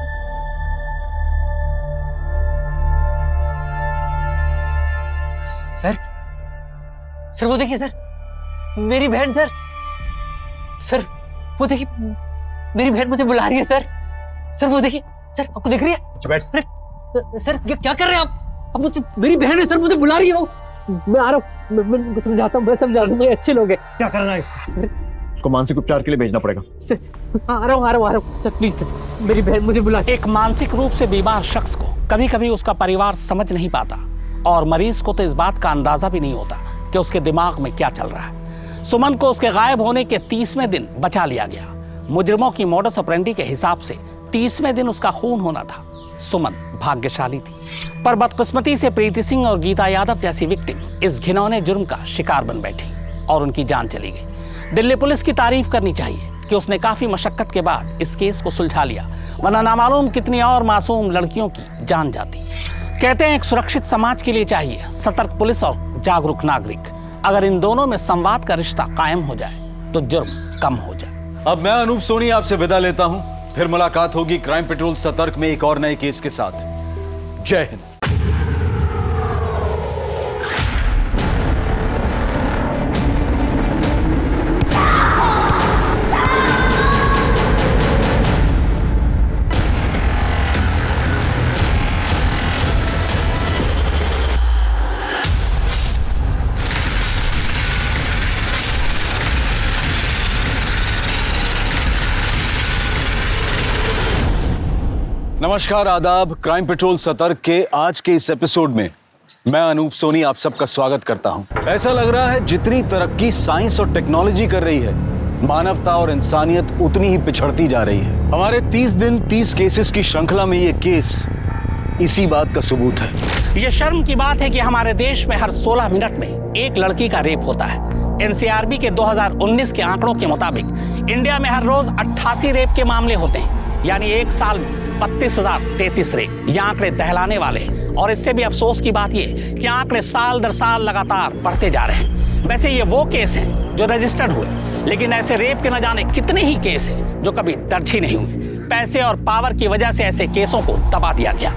सर वो देखिए सर, मेरी बहन सर वो देखिए, मेरी बहन मुझे बुला रही है सर वो देखिए सर, आपको दिख रही है? अरे सर क्या कर रहे हैं आप मुझे, मेरी बहन है सर, मुझे बुला रही है वो। मैं आ रहा हूँ, मैं समझाता हूँ, मैं समझा रहा हूँ, अच्छे लोग हैं। क्या करना है सर? उसको मानसिक उपचार के लिए भेजना पड़ेगा। सर आ रहा हूँ सर, प्लीज सर, मेरी बहन मुझे बुला। एक मानसिक रूप से बीमार शख्स को कभी कभी उसका परिवार समझ नहीं पाता और मरीज को तो इस बात का अंदाजा भी नहीं होता कि उसके दिमाग में क्या चल रहा है। सुमन को उसके गायब होने के 30वें दिन बचा लिया गया। मुजरिमों की मॉडस ऑपरेंडी के हिसाब से 30वें दिन उसका खून होना था। सुमन भाग्यशाली थी, पर बदकिस्मती से प्रीति सिंह और गीता यादव जैसी विक्टिम इस घिनौने जुर्म का शिकार बन बैठी और उनकी जान चली गई। दिल्ली पुलिस की तारीफ करनी चाहिए कि उसने काफी मशक्कत के बाद इस केस को सुलझा लिया, वरना नामालूम कितनी और मासूम लड़कियों की जान जाती। कहते हैं एक सुरक्षित समाज के लिए चाहिए सतर्क पुलिस और जागरूक नागरिक। अगर इन दोनों में संवाद का रिश्ता कायम हो जाए तो जुर्म कम हो जाए। अब मैं अनूप सोनी आपसे विदा लेता हूं, फिर मुलाकात होगी क्राइम पेट्रोल सतर्क में एक और नए केस के साथ। जय हिंद। नमस्कार, आदाब। क्राइम पेट्रोल सतर्क के आज के इस एपिसोड में मैं अनूप सोनी आप सबका स्वागत करता हूं। ऐसा लग रहा है जितनी तरक्की साइंस और टेक्नोलॉजी कर रही है, मानवता और इंसानियत उतनी ही पिछड़ती जा रही है। हमारे 30 दिन 30 केसेस की श्रृंखला में ये केस इसी बात का सबूत है। ये शर्म की बात है कि हमारे देश में हर 16 मिनट में एक लड़की का रेप होता है। एनसीआरबी के 2019 के आंकड़ों के मुताबिक इंडिया में हर रोज 88 रेप के मामले होते हैं, यानी एक साल में 32,033 रेप। ये आंकड़े दहलाने वाले हैं और इससे भी अफसोस की बात ये कि आंकड़े साल दर साल लगातार बढ़ते जा रहे हैं। वैसे ये वो केस हैं जो रजिस्टर्ड हुए, लेकिन ऐसे रेप के न जाने कितने ही केस हैं जो कभी दर्ज ही नहीं हुए। पैसे और पावर की वजह से ऐसे केसों को दबा दिया गया।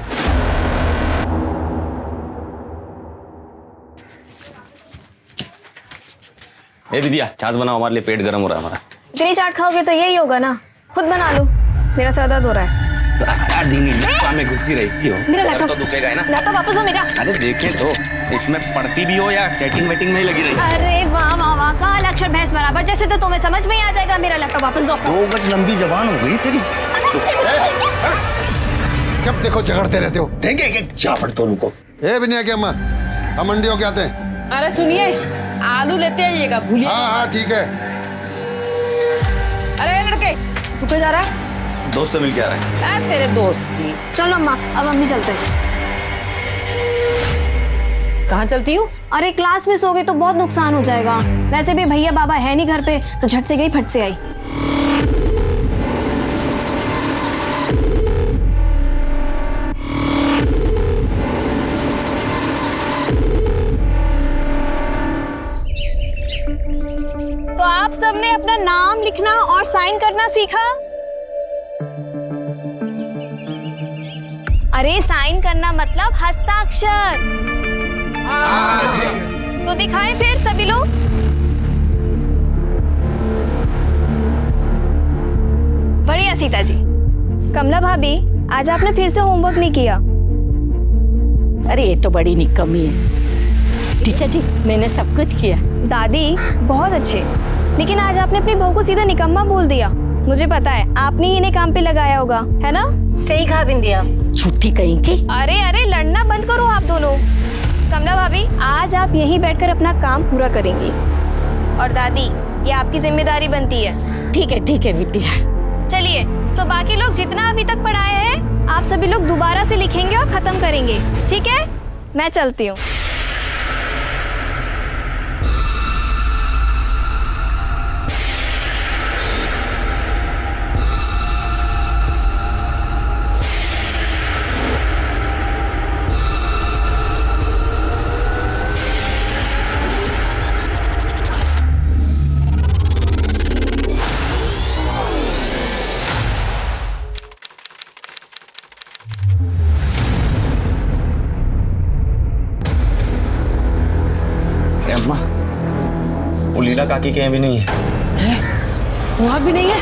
ए विद्या, छाछ बनाओ, हमारे लिए पेट गर्म हो रहा है हमारा। इतनी चाट खाओगे तो यही होगा ना, खुद बना लो, मेरा सर दर्द हो रहा है। सारा दिन लैपटॉप में घुसी रहती हो, मेरा सर लैपटॉप तो दुखेगा है ना। लैपटॉप वापस दो मेरा। अरे देखें तो, इसमें पढ़ती भी हो या चैटिंग वेटिंग में ही लगी रही। अरे वाह वाह वाह, काल अक्षर भैंस बराबर, जैसे तो तुम्हें समझ में ही आ जाएगा। मेरा लैपटॉप वापस दो। 2 गज लंबी जबान हो गई तेरी। जब देखो झगड़ते रहते हो, देंगे एक जाफड़ दोनों को। ए बिनिया के अम्मा, हम मंडी होके आते हैं। अरे सुनिए, आलू लेते आइएगा, भूलिए। हाँ हाँ ठीक है। अरे लड़के, तू तो जा रहा है? दोस्त से मिल के आ रहा है। तेरे दोस्त की। चलो अम्मा, अब हम भी चलते हैं। कहाँ चलती हूँ? अरे क्लास मिस हो गई तो बहुत नुकसान हो जाएगा। वैसे भी भैया बाबा है नहीं घर पे, तो झट से गई फट से आई। तो आप सबने अपना नाम लिखना और साइन करना सीखा? अरे साइन करना मतलब हस्ताक्षर। तो दिखाएं फिर सभी लोग। बढ़िया सीता जी। कमला भाभी, आज आपने फिर से होमवर्क नहीं किया। अरे ये तो बड़ी निकम्मी है। टीचर जी, मैंने सब कुछ किया। दादी बहुत अच्छे, लेकिन आज आपने अपनी बहू को सीधा निकम्मा बोल दिया। मुझे पता है आपने ही इन्हें काम पे लगाया होगा, है ना? सही कहा बिंदिया, छुट्टी कहीं की। अरे अरे, लड़ना बंद करो आप दोनों। कमला भाभी, आज आप यहीं बैठकर अपना काम पूरा करेंगी, और दादी ये आपकी जिम्मेदारी बनती है। ठीक है विद्या। चलिए, तो बाकी लोग जितना अभी तक पढ़ाए हैं, आप सभी लोग दोबारा से लिखेंगे और खत्म करेंगे, ठीक है? मैं चलती हूँ। अम्मा, वो लीला काकी के यहाँ भी नहीं है। वहां भी नहीं है?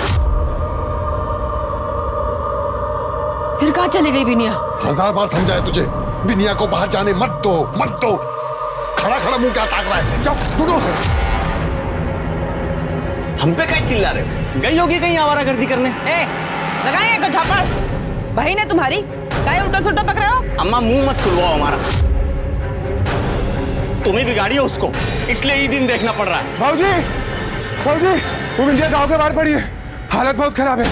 फिर कहाँ चली गई बिनिया? 1000 बार समझाया तुझे, बिनिया को बाहर जाने मत दो, मत दो। खड़ा खड़ा मुंह क्या ताक रहा है? जाओ ढूंढो उसे। हम पे क्या चिल्ला रहे हो? गई होगी कहीं आवारागर्दी करने। लगाए एक झापड़। बहन है तुम्हारी, काय उल्टा सुल्टा पक रहे हो? अम्मा मुंह मत खुलवाओ हमारा, तुम्हें बिगाड़ी हो उसको, इसलिए ये दिन देखना पड़ रहा है। भाऊजी, भाऊजी, वो बिंदिया गांव के बाहर पड़ी है, हालत बहुत खराब है।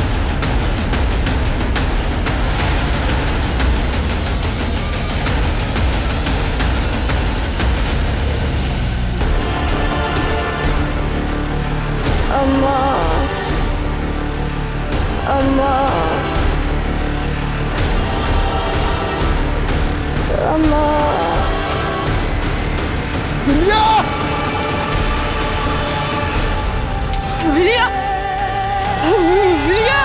अम्मा, अम्मा, अम्मा। बिनिया! बिनिया! बिनिया! बिनिया!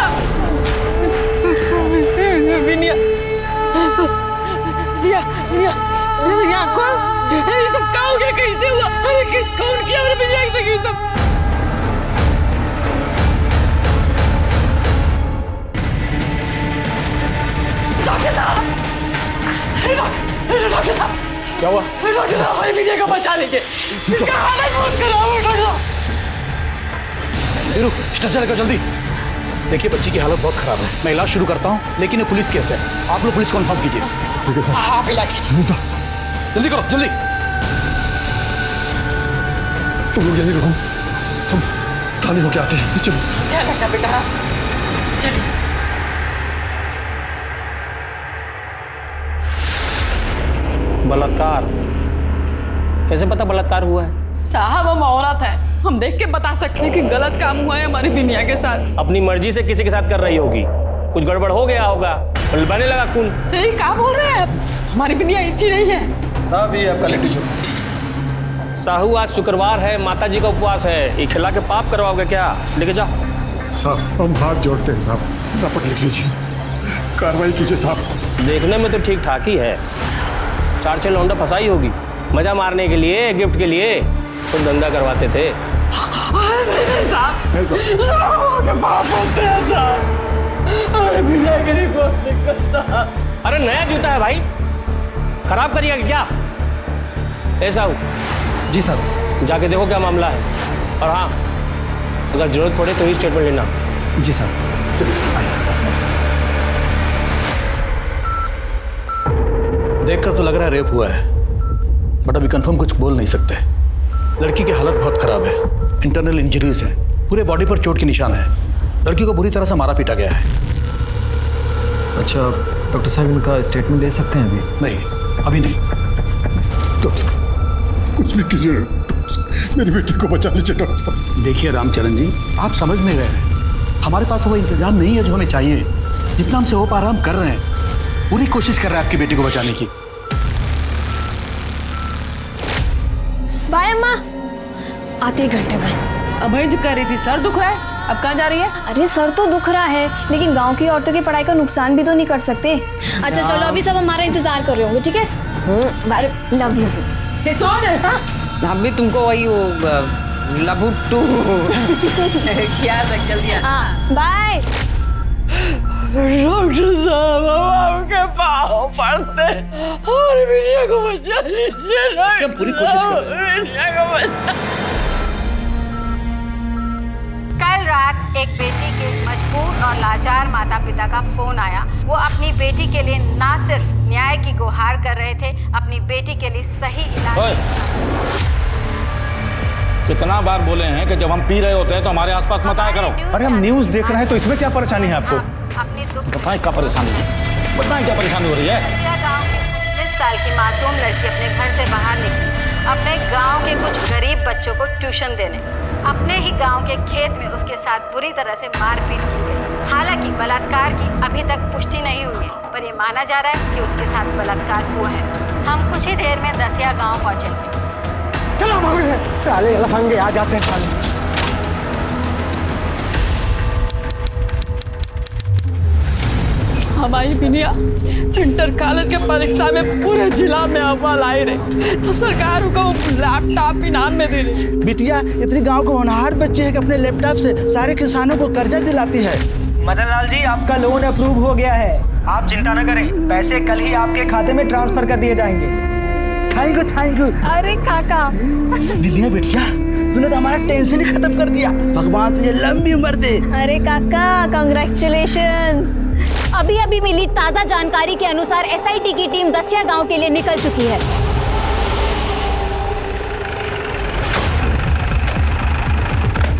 बिनिया! बिनिया! बिनिया कौन? ये सब क्या हो गया? कैसे हुआ? अरे कौन किया मेरे बिनिया के साथ ये सब? डॉक्टर साहब! डॉक्टर साहब! क्या हुआ? डॉक्टर साहब, हमारी बिटिया को बचा लीजिए। इसका हालत बहुत खराब है डॉक्टर साहब। वीरू, स्ट्रेचर लेकर जल्दी। देखिए बच्ची की हालत बहुत खराब है, मैं इलाज शुरू करता हूँ, लेकिन ये पुलिस केस है, आप लोग पुलिस को इन्फॉर्म कीजिए। ठीक है सर। आप इलाज कीजिए। जल्दी करो, जल्दी। तुम लोग यहीं रुको, हम थाने होके आते हैं। चलो। क्या लगता बेटा? चलिए। बलात्कार? कैसे पता बलात्कार हुआ है? साहब हम औरत है, हम देख के बता सकते हैं कि गलत काम हुआ है हमारी बिनिया के साथ। अपनी मर्जी से किसी के साथ कर रही होगी, कुछ गड़बड़ हो गया होगा, बहने लगा खून। नहीं, क्या बोल रहे हैं आप? हमारी बिनिया ऐसी नहीं है। साहब ये आपका लिट्टी चोखा। साहू आज शुक्रवार है, माता जी का उपवास है, ये खिला के पाप करवाओगे क्या? लेके जाओ। साहब हम हाथ जोड़ते हैं साहब, रपट लिख लीजिए, कार्रवाई कीजिए साहब। देखने में तो ठीक ठाक ही है, 4-6 लौंडा फंसाई होगी मजा मारने के लिए, गिफ्ट के लिए तो धंधा करवाते थे। अरे नया जूता है भाई, खराब करिएगा क्या? ऐसा हो? जी सर। जाके देखो क्या मामला है, और हाँ अगर जरूरत पड़े तो ही स्टेटमेंट लेना। जी सर। चलिए सर। देखकर तो लग रहा है रेप हुआ है, बट अभी कंफर्म कुछ बोल नहीं सकते। लड़की की हालत बहुत खराब है, इंटरनल इंजरीज हैं, पूरे बॉडी पर चोट के निशान है। लड़की को बुरी तरह से मारा पीटा गया है। अच्छा डॉक्टर साहब इनका स्टेटमेंट ले सकते हैं अभी? नहीं, अभी नहीं। कुछ भी कीजिए, मेरी बेटी को बचा लीजिए डॉक्टर साहब। देखिए रामचरण जी, आप समझ नहीं रहे हैं, हमारे पास वो इंतजाम नहीं है जो हमें चाहिए। जितना हमसे हो पा रहा हम कर रहे हैं, पूरी कोशिश कर रहे हैं आपकी बेटी को बचाने की। बाय अम्मा, आते ही घंटे में। अभय जी कह रही थी सर दुख रहा है, अब कहाँ जा रही है? अरे सर तो दुख रहा है, लेकिन गांव की औरतों की पढ़ाई का नुकसान भी तो नहीं कर सकते। अच्छा चलो, अभी सब हमारा इंतजार कर रहे होंगे, ठीक है? Love you. हम भी तुमको वही वो लभुट्टू क्या जल्दी। बाय। डॉक्टर साहब हम आपके पाँव पड़ते, हमारी बिटिया को बचा लीजिए। हम पूरी कोशिश कर रहे हैं। बिटिया को बचा। कल रात एक बेटी के मजबूर और लाचार माता पिता का फोन आया। वो अपनी बेटी के लिए ना सिर्फ न्याय की गुहार कर रहे थे, अपनी बेटी के लिए सही इलाज। कितना बार बोले हैं कि जब हम पी रहे होते हैं तो हमारे आसपास मत आया करो। अरे हम न्यूज देख रहे हैं तो इसमें क्या परेशानी है आपको? बताएं क्या परेशानी है, बताएं क्या परेशानी हो रही है? गांव की 19 साल की मासूम लड़की अपने घर से बाहर निकली, अपने गांव के कुछ गरीब बच्चों को ट्यूशन देने। अपने ही गांव के खेत में उसके साथ बुरी तरह से मारपीट की गई। हालांकि बलात्कार की अभी तक पुष्टि नहीं हुई है, पर ये माना जा रहा है कि उसके साथ बलात्कार हुआ है। हम कुछ ही देर में दसिया गांव पहुंचेंगे। चलो साले लफंगे आ जाते हैं साले। हमारी बिनिया इंटर कॉलेज के परीक्षा में पूरे जिला में अव्वल आई रही, तो सरकार को लैपटॉप इनाम में दे रही। बिटिया इतनी गांव को होनहार बच्चे हैं कि अपने लैपटॉप से सारे किसानों को कर्जा दिलाती है। मदन लाल जी, आपका लोन अप्रूव हो गया है, आप चिंता न करें, पैसे कल ही आपके खाते में ट्रांसफर कर दिए जाएंगे। Thank you thank you. अरे काका, बिटिया बेटिया तूने तो हमारा टेंशन ही खत्म कर दिया, भगवान तुझे लंबी उम्र दे। अरे काका कांग्रेचुलेशंस। अभी अभी मिली ताजा जानकारी के अनुसार एसआईटी की टीम दसिया गांव के लिए निकल चुकी है।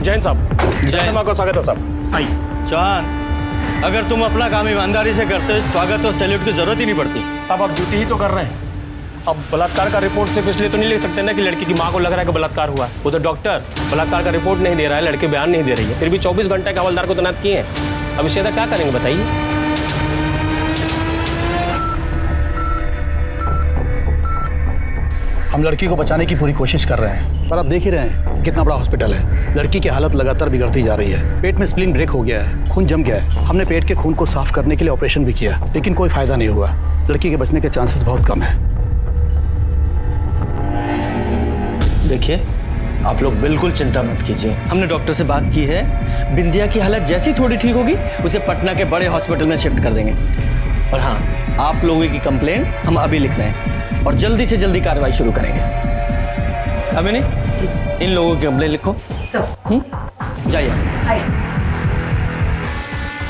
जैन साहब, जैन माँ को स्वागत है साहब। आई चांद, अगर तुम अपना काम ईमानदारी से करते हो, स्वागत और सैल्यूट की जरूरत ही नहीं पड़ती। साहब आप ड्यूटी ही तो कर रहे हैं, अब बलात्कार का रिपोर्ट सिर्फ इसलिए तो नहीं लिख सकते ना कि लड़की की माँ को लग रहा है कि बलात्कार हुआ। वो तो डॉक्टर बलात्कार का रिपोर्ट नहीं दे रहा है, लड़के बयान नहीं दे रही है, फिर भी 24 घंटे के हवलदार को तैनात किए हैं। अब इससे क्या करेंगे बताइए? हम लड़की को बचाने की पूरी कोशिश कर रहे हैं, पर आप देख ही रहे हैं कितना बड़ा हॉस्पिटल है। लड़की की हालत लगातार बिगड़ती जा रही है, पेट में स्प्लीन ब्रेक हो गया है, खून जम गया है। हमने पेट के खून को साफ करने के लिए ऑपरेशन भी किया, लेकिन कोई फायदा नहीं हुआ। लड़की के बचने के चांसेस बहुत कम है। देखिए, आप लोग बिल्कुल चिंता मत कीजिए, हमने डॉक्टर से बात की है, बिंदिया की हालत जैसी थोड़ी ठीक होगी उसे पटना के बड़े हॉस्पिटल में शिफ्ट कर देंगे। और हाँ, आप लोगों की कंप्लेंट हम अभी लिख रहे हैं और जल्दी से जल्दी कार्रवाई शुरू करेंगे। अमिनी, इन लोगों की कंप्लेंट लिखो। जाइए।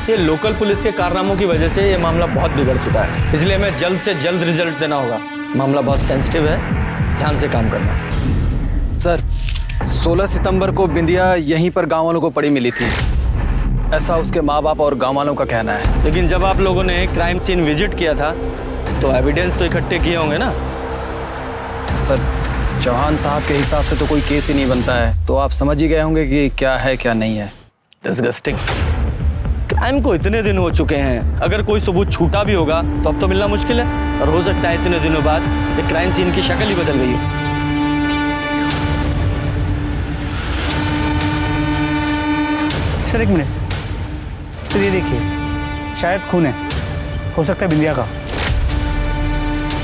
ये लोकल पुलिस के कारनामों की वजह से ये मामला बहुत बिगड़ चुका है, इसलिए हमें जल्द से जल्द रिजल्ट देना होगा। मामला बहुत सेंसिटिव है, ध्यान से काम करना। सर, 16 सितंबर को बिंदिया यहीं पर गांव वालों को पड़ी मिली थी, ऐसा उसके माँ बाप और गांव वालों का कहना है। लेकिन जब आप लोगों ने क्राइम सीन विजिट किया था तो एविडेंस तो इकट्ठे किए होंगे ना? सर चौहान साहब के हिसाब से तो कोई केस ही नहीं बनता है, तो आप समझ ही गए होंगे कि क्या है क्या नहीं है। डिस्गस्टिंग। क्राइम को इतने दिन हो चुके हैं, अगर कोई सबूत छूटा भी होगा तो अब तो मिलना मुश्किल है, और हो सकता है इतने दिनों बाद ये क्राइम सीन की शक्ल ही बदल गई हो। सर एक मिनट सर, ये देखिए शायद खून है, हो सकता है बिंदिया का।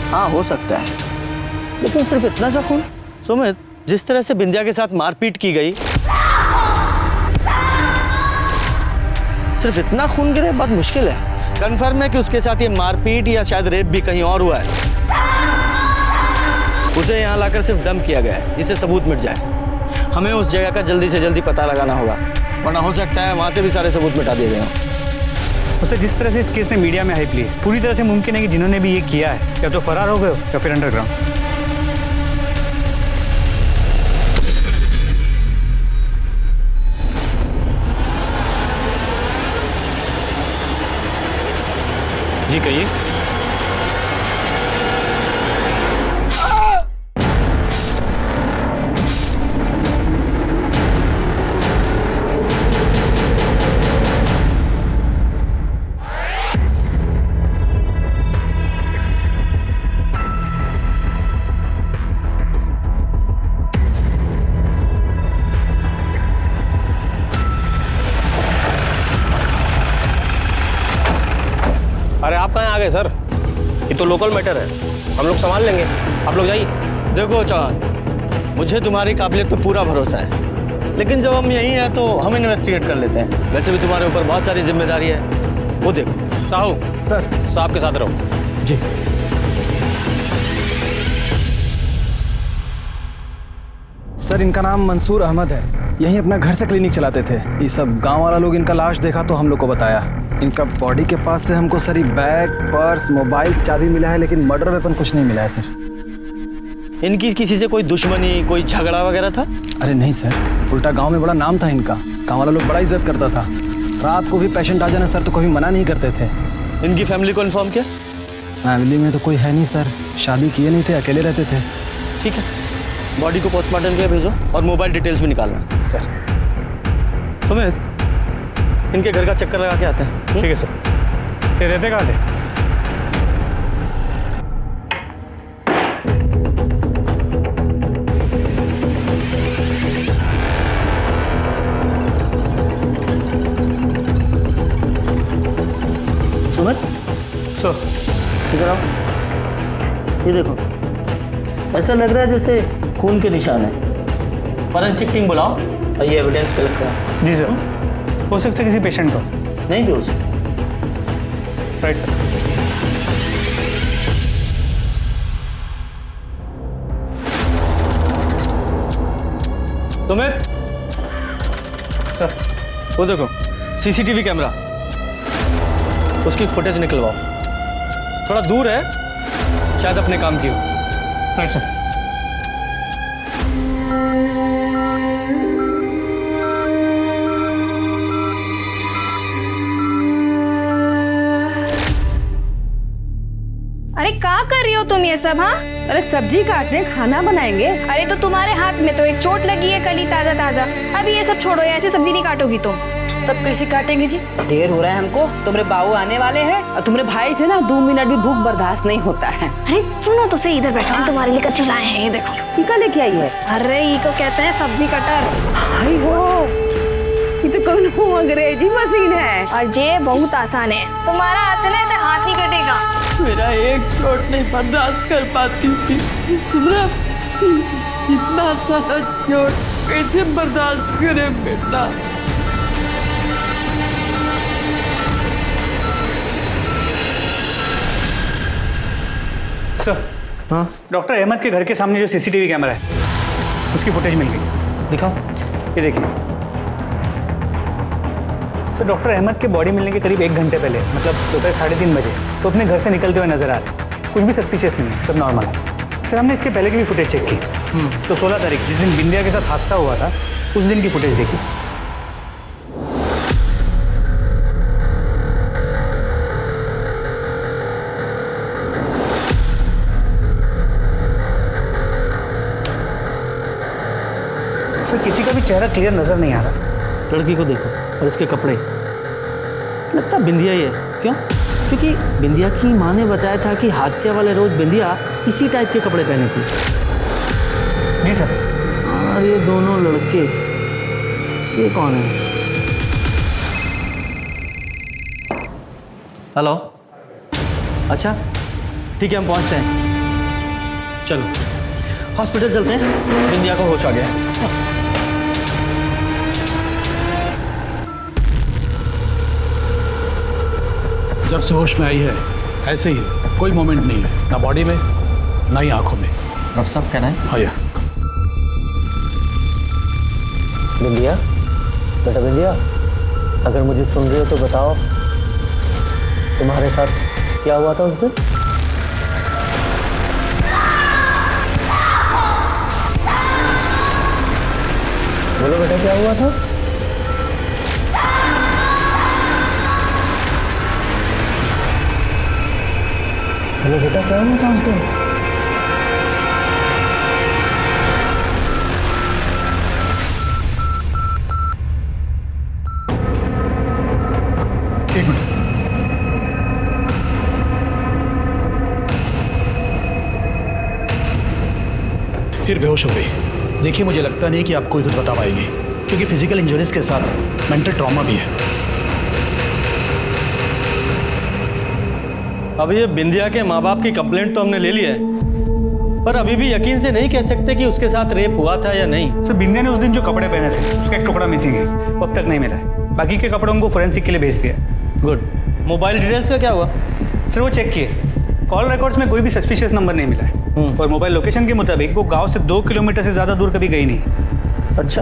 हाँ हो सकता है, लेकिन सिर्फ इतना सा खून? सुमित, जिस तरह से बिंदिया के साथ मारपीट की गई, सिर्फ इतना खून गिरे बात मुश्किल है। कंफर्म है कि उसके साथ ये मारपीट या शायद रेप भी कहीं और हुआ है। उसे यहाँ लाकर सिर्फ डंप किया गया है जिससे सबूत मिट जाए। हमें उस जगह का जल्दी से जल्दी पता लगाना होगा, वरना हो सकता है वहाँ से भी सारे सबूत मिटा दिए गए हों। उसे जिस तरह से इस केस ने मीडिया में हाइप ली, पूरी तरह से मुमकिन है कि जिन्होंने भी ये किया है या तो फरार हो गए हो या फिर अंडरग्राउंड। जी कहिए। अरे आप कहाँ आ गए सर? ये तो लोकल मैटर है, हम लोग संभाल लेंगे, आप लोग जाइए। देखो चौहान, मुझे तुम्हारी काबिलियत पे पूरा भरोसा है, लेकिन जब हम यहीं हैं तो हम इन्वेस्टिगेट कर लेते हैं। वैसे भी तुम्हारे ऊपर बहुत सारी जिम्मेदारी है। वो देखो साहू सर, साहब के साथ रहो। जी। सर इनका नाम मंसूर अहमद है, यहीं अपना घर से क्लिनिक चलाते थे। ये सब गांव वाला लोग इनका लाश देखा तो हम लोग को बताया। इनका बॉडी के पास से हमको सर बैग, पर्स, मोबाइल, चाबी मिला है, लेकिन मर्डर वेपन कुछ नहीं मिला है सर। इनकी किसी से कोई दुश्मनी, कोई झगड़ा वगैरह था? अरे नहीं सर, उल्टा गांव में बड़ा नाम था इनका, गांव वाला लोग बड़ा इज्जत करता था। रात को भी पेशेंट आ जाना सर तो कभी मना नहीं करते थे। इनकी फैमिली को इन्फॉर्म किया? फैमिली में तो कोई है नहीं सर, शादी किए नहीं थे, अकेले रहते थे। ठीक है, बॉडी को पोस्टमार्टम के लिए भेजो और मोबाइल डिटेल्स भी निकालना। सर सुमित, इनके घर का चक्कर लगा के आते हैं। ठीक है सर। ये रहते कहाँ थे? सुमित सर इधर आओ, ये देखो, ऐसा लग रहा है जैसे खून के निशान है। फॉरेंसिक टीम बुलाओ और ये एविडेंस कलेक्ट करो। जी सर। हो सकता है किसी पेशेंट को? नहीं भी हो सकता। Right sir. सुमित सर, वो देखो सीसीटीवी कैमरा, उसकी फुटेज निकलवाओ। थोड़ा दूर है, शायद अपने काम की हो। Right sir. अरे क्या कर रही हो तुम ये सब? हाँ, अरे सब्जी काट रहे, खाना बनाएंगे। अरे तो तुम्हारे हाथ में तो एक चोट लगी है कल ही ताजा ताजा। अभी ये सब छोड़ो, ऐसे सब्जी नहीं काटोगी तुम। तब कैसे काटेंगे जी? देर हो रहा है हमको, तुम्हारे बाबू आने वाले हैं और तुम्हारे भाई से ना 2 मिनट भी भूख बर्दाश्त नहीं होता है। अरे सुनो तो सही, इधर बैठो, हम तुम्हारे लिए कच्चे लाए हैं। ये देखो, टीका लेके आई है। अरे ये को कहते हैं सब्जी कटर। हाय हो, ये तो कौन अंग्रेजी मशीन है। और ये बहुत आसान है, तुम्हारा अचले से हाथ नहीं कटेगा। मेरा एक चोट नहीं बर्दाश्त कर पाती थी, तुम्हारा इतना सारा चोट कैसे बर्दाश्त करे बेटा? सर, हाँ, डॉक्टर अहमद के घर के सामने जो सीसीटीवी कैमरा है उसकी फुटेज मिल गई। दिखाओ। ये देखिए सर, डॉक्टर अहमद के बॉडी मिलने के करीब 1 घंटे पहले, मतलब दोपहर 3:30 बजे तो अपने घर से निकलते हुए नजर आ रहे। कुछ भी सस्पिशियस नहीं है, सब नॉर्मल है। सर हमने इसके पहले की भी फुटेज चेक की, तो 16 तारीख जिस दिन बिंदिया के साथ हादसा हुआ था उस दिन की फुटेज देखी। चेहरा क्लियर नजर नहीं आ रहा। लड़की को देखो और इसके कपड़े, लगता बिंदिया ही है। क्यों? क्योंकि बिंदिया की माँ ने बताया था कि हादसे वाले रोज बिंदिया इसी टाइप के कपड़े पहने थी। जी सर। और ये दोनों लड़के, ये कौन है? हेलो, अच्छा ठीक है, हम पहुंचते हैं। चलो हॉस्पिटल चलते हैं, बिंदिया को होश आ गया है। जब से होश में आई है ऐसे ही, कोई मोमेंट नहीं है, ना बॉडी में ना ही आंखों में। डॉक्टर साहब कहना है? हाँ यार। बिंदिया, बेटा बिंदिया, अगर मुझे सुन रहे हो तो बताओ, तुम्हारे साथ क्या हुआ था उस दिन? बोलो बेटा, क्या हुआ था? बोलो बेटा, क्या हुआ था उस दिन? एक मिनट। फिर बेहोश हो गई। देखिए, मुझे लगता नहीं कि आप कोई कुछ बता पाएगी, क्योंकि फिजिकल इंजरीज के साथ मेंटल ट्रॉमा भी है। अब ये बिंदिया के माँ बाप की कंप्लेंट तो हमने ले ली है, पर अभी भी यकीन से नहीं कह सकते कि उसके साथ रेप हुआ था या नहीं। सर, बिंदिया ने उस दिन जो कपड़े पहने थे उसका एक टुकड़ा मिसिंग है, वो अब तक नहीं मिला है। बाकी के कपड़ों को फोरेंसिक के लिए भेज दिया। गुड। मोबाइल डिटेल्स का क्या हुआ? सर, वो चेक किए, कॉल रिकॉर्ड्स में कोई भी सस्पिशियस नंबर नहीं मिला है, और मोबाइल लोकेशन के मुताबिक वो गांव से 2 किलोमीटर से ज़्यादा दूर कभी गई नहीं। अच्छा,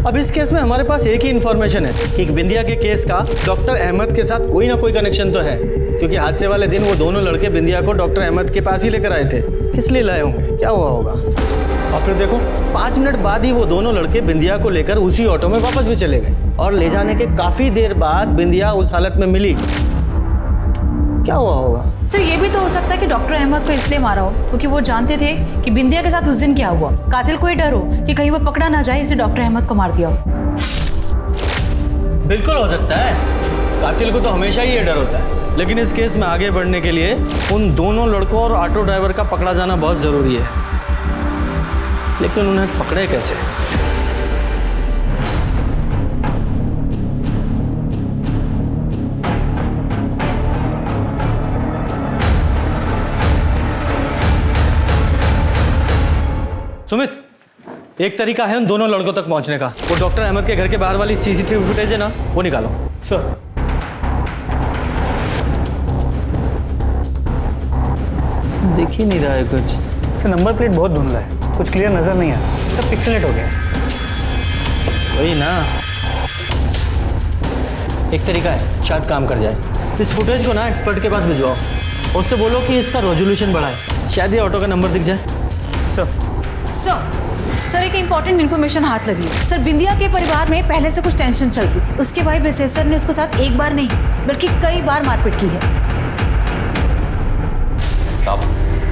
अब इस केस में हमारे पास एक ही इन्फॉर्मेशन है कि बिंदिया के केस का डॉक्टर अहमद के साथ कोई ना कोई कनेक्शन तो है, क्योंकि हादसे वाले दिन वो दोनों लड़के बिंदिया को डॉक्टर अहमद के पास ही लेकर आए थे। किस लिए लाए होंगे, क्या हुआ होगा? और फिर देखो, 5 मिनट बाद ही वो दोनों लड़के बिंदिया को लेकर उसी ऑटो में वापस भी चले गए, और ले जाने के काफी देर बाद बिंदिया उस हालत में मिली। क्या हुआ होगा? सर, ये भी तो हो सकता है कि डॉक्टर अहमद को इसलिए मारा हो क्योंकि वो जानते थे कि बिंदिया के साथ उस दिन क्या हुआ। कातिल को ही डर हो कि कहीं वो पकड़ा ना जाए, इसे डॉक्टर अहमद को मार दिया हो। बिल्कुल हो सकता है, कातिल को तो हमेशा ही ये डर होता है, लेकिन इस केस में आगे बढ़ने के लिए उन दोनों लड़कों और ऑटो ड्राइवर का पकड़ा जाना बहुत जरूरी है। लेकिन उन्हें पकड़े कैसे? सुमित, एक तरीका है उन दोनों लड़कों तक पहुंचने का। वो डॉक्टर अहमद के घर के बाहर वाली सीसीटीवी फुटेज है ना, वो निकालो। सर, दिख ही नहीं रहा है कुछ। सर, नंबर प्लेट बहुत धुंधला है, कुछ क्लियर नजर नहीं आ रहा, सब पिक्सेलेट हो गया। वही ना, एक तरीका है, शायद काम कर जाए। इस फुटेज को ना एक्सपर्ट के पास भिजवाओ, उससे बोलो कि इसका रेजोल्यूशन बढ़ाए, शायद ये ऑटो का नंबर दिख जाए। सर, एक इम्पॉर्टेंट इन्फॉर्मेशन हाथ लगी। सर, बिंदिया के परिवार में पहले से कुछ टेंशन चल रही थी। उसके भाई बेसेसर ने उसके साथ एक बार नहीं बल्कि कई बार मारपीट की है। साहब,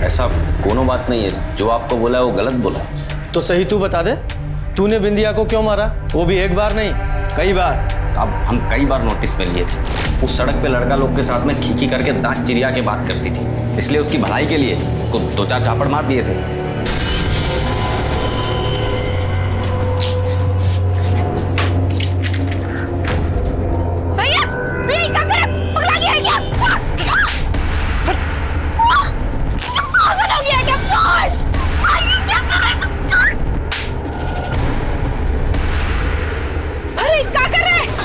ऐसा कोनो बात नहीं है, जो आपको बोला है वो गलत बोला है। तो सही तू बता दे, तूने बिंदिया को क्यों मारा? वो भी एक बार नहीं, कई बार। अब हम कई बार नोटिस में लिए थे, उस सड़क पे लड़का लोग के साथ में खींची करके दांत चिरिया के बात करती थी, इसलिए उसकी भलाई के लिए उसको 2-4 चापड़ मार दिए थे।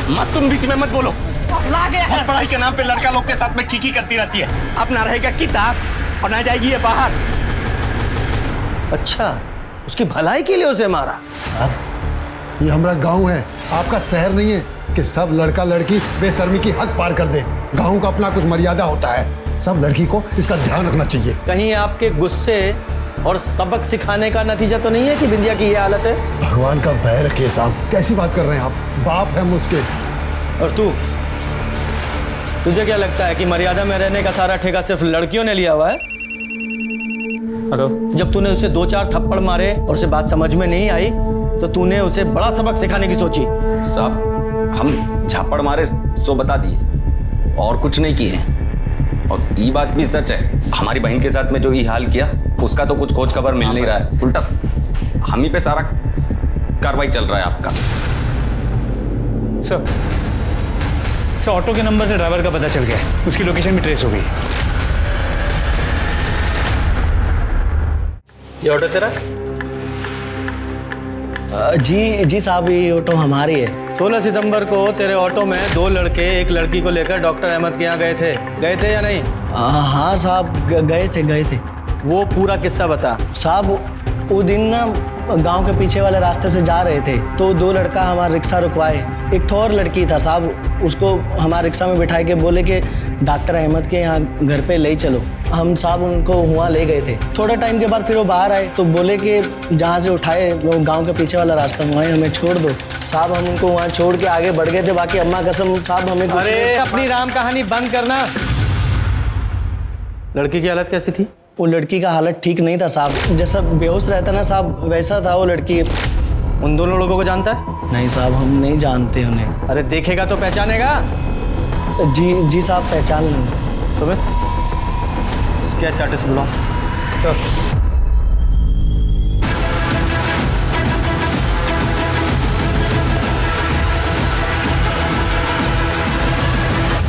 मत, तुम बीच में मत बोलो। हर पढ़ाई के नाम पे लड़का लोग के साथ में खींची करती रहती है। अब ना रहेगा किताब और ना जाएगी ये बाहर। अच्छा, उसकी भलाई के लिए उसे मारा? ये हमारा गांव है, आपका शहर नहीं है कि सब लड़का लड़की बेशर्मी की हद पार कर दे। गांव का अपना कुछ मर्यादा होता है, सब लड़की को इसका ध्यान रखना चाहिए। कहीं आपके गुस्से और सबक सिखाने का नतीजा तो नहीं है कि बिंदिया की ये हालत है? भगवान का भय रखिए साहब, कैसी बात कर रहे हैं आप? बाप है मुझके। और तुझे क्या लगता है कि मर्यादा में रहने का सारा ठेका सिर्फ लड़कियों ने लिया हुआ है? हेलो, जब तूने उसे 2-4 थप्पड़ मारे और उसे बात समझ में नहीं आई तो तूने उसे बड़ा सबक सिखाने की सोची। साहब हम झापड़ मारे सो बता दिए और कुछ नहीं किए हैं। और ये बात भी सच है, हमारी बहन के साथ में जो ये हाल किया उसका तो कुछ खोज खबर मिल नहीं रहा है, उल्टा हम ही पे सारा कार्रवाई चल रहा है आपका। सर ऑटो के नंबर से ड्राइवर का पता चल गया है, उसकी लोकेशन भी ट्रेस हो गई। ये ऑटो तेरा? जी साहब, ये ऑटो हमारी है। 16 सितंबर को तेरे ऑटो में 2 लड़के एक लड़की को लेकर डॉक्टर अहमद के यहाँ गए थे या नहीं? हाँ साहब, गए थे। वो पूरा किस्सा बता। साहब वो दिन ना गांव के पीछे वाले रास्ते से जा रहे थे तो 2 लड़का हमारा रिक्शा रुकवाए। एक और लड़की था साहब, उसको हमारे रिक्शा में बिठाए के बोले कि डॉक्टर अहमद के यहाँ घर पे ले चलो। हम साहब उनको वहाँ ले गए थे। थोड़ा टाइम के बाद फिर वो बाहर आए तो बोले कि जहाँ से उठाए वो गांव के पीछे वाला रास्ता, वहीं हमें छोड़ दो। साहब हम उनको वहाँ छोड़ के आगे बढ़ गए थे। बाकी अम्मा कसम साहब हमें कुछ अरे अपनी राम कहानी बंद करना। लड़की की हालत कैसी थी? वो लड़की का हालत ठीक नहीं था साहब, जैसा बेहोश रहता ना साहब वैसा था वो लड़की। उन दोनों लोगों को जानता है? नहीं साहब, हम नहीं जानते उन्हें। अरे देखेगा तो पहचानेगा? जी साहब, पहचान लेंगे। सुमित, स्केच आर्टिस्ट बुलाओ।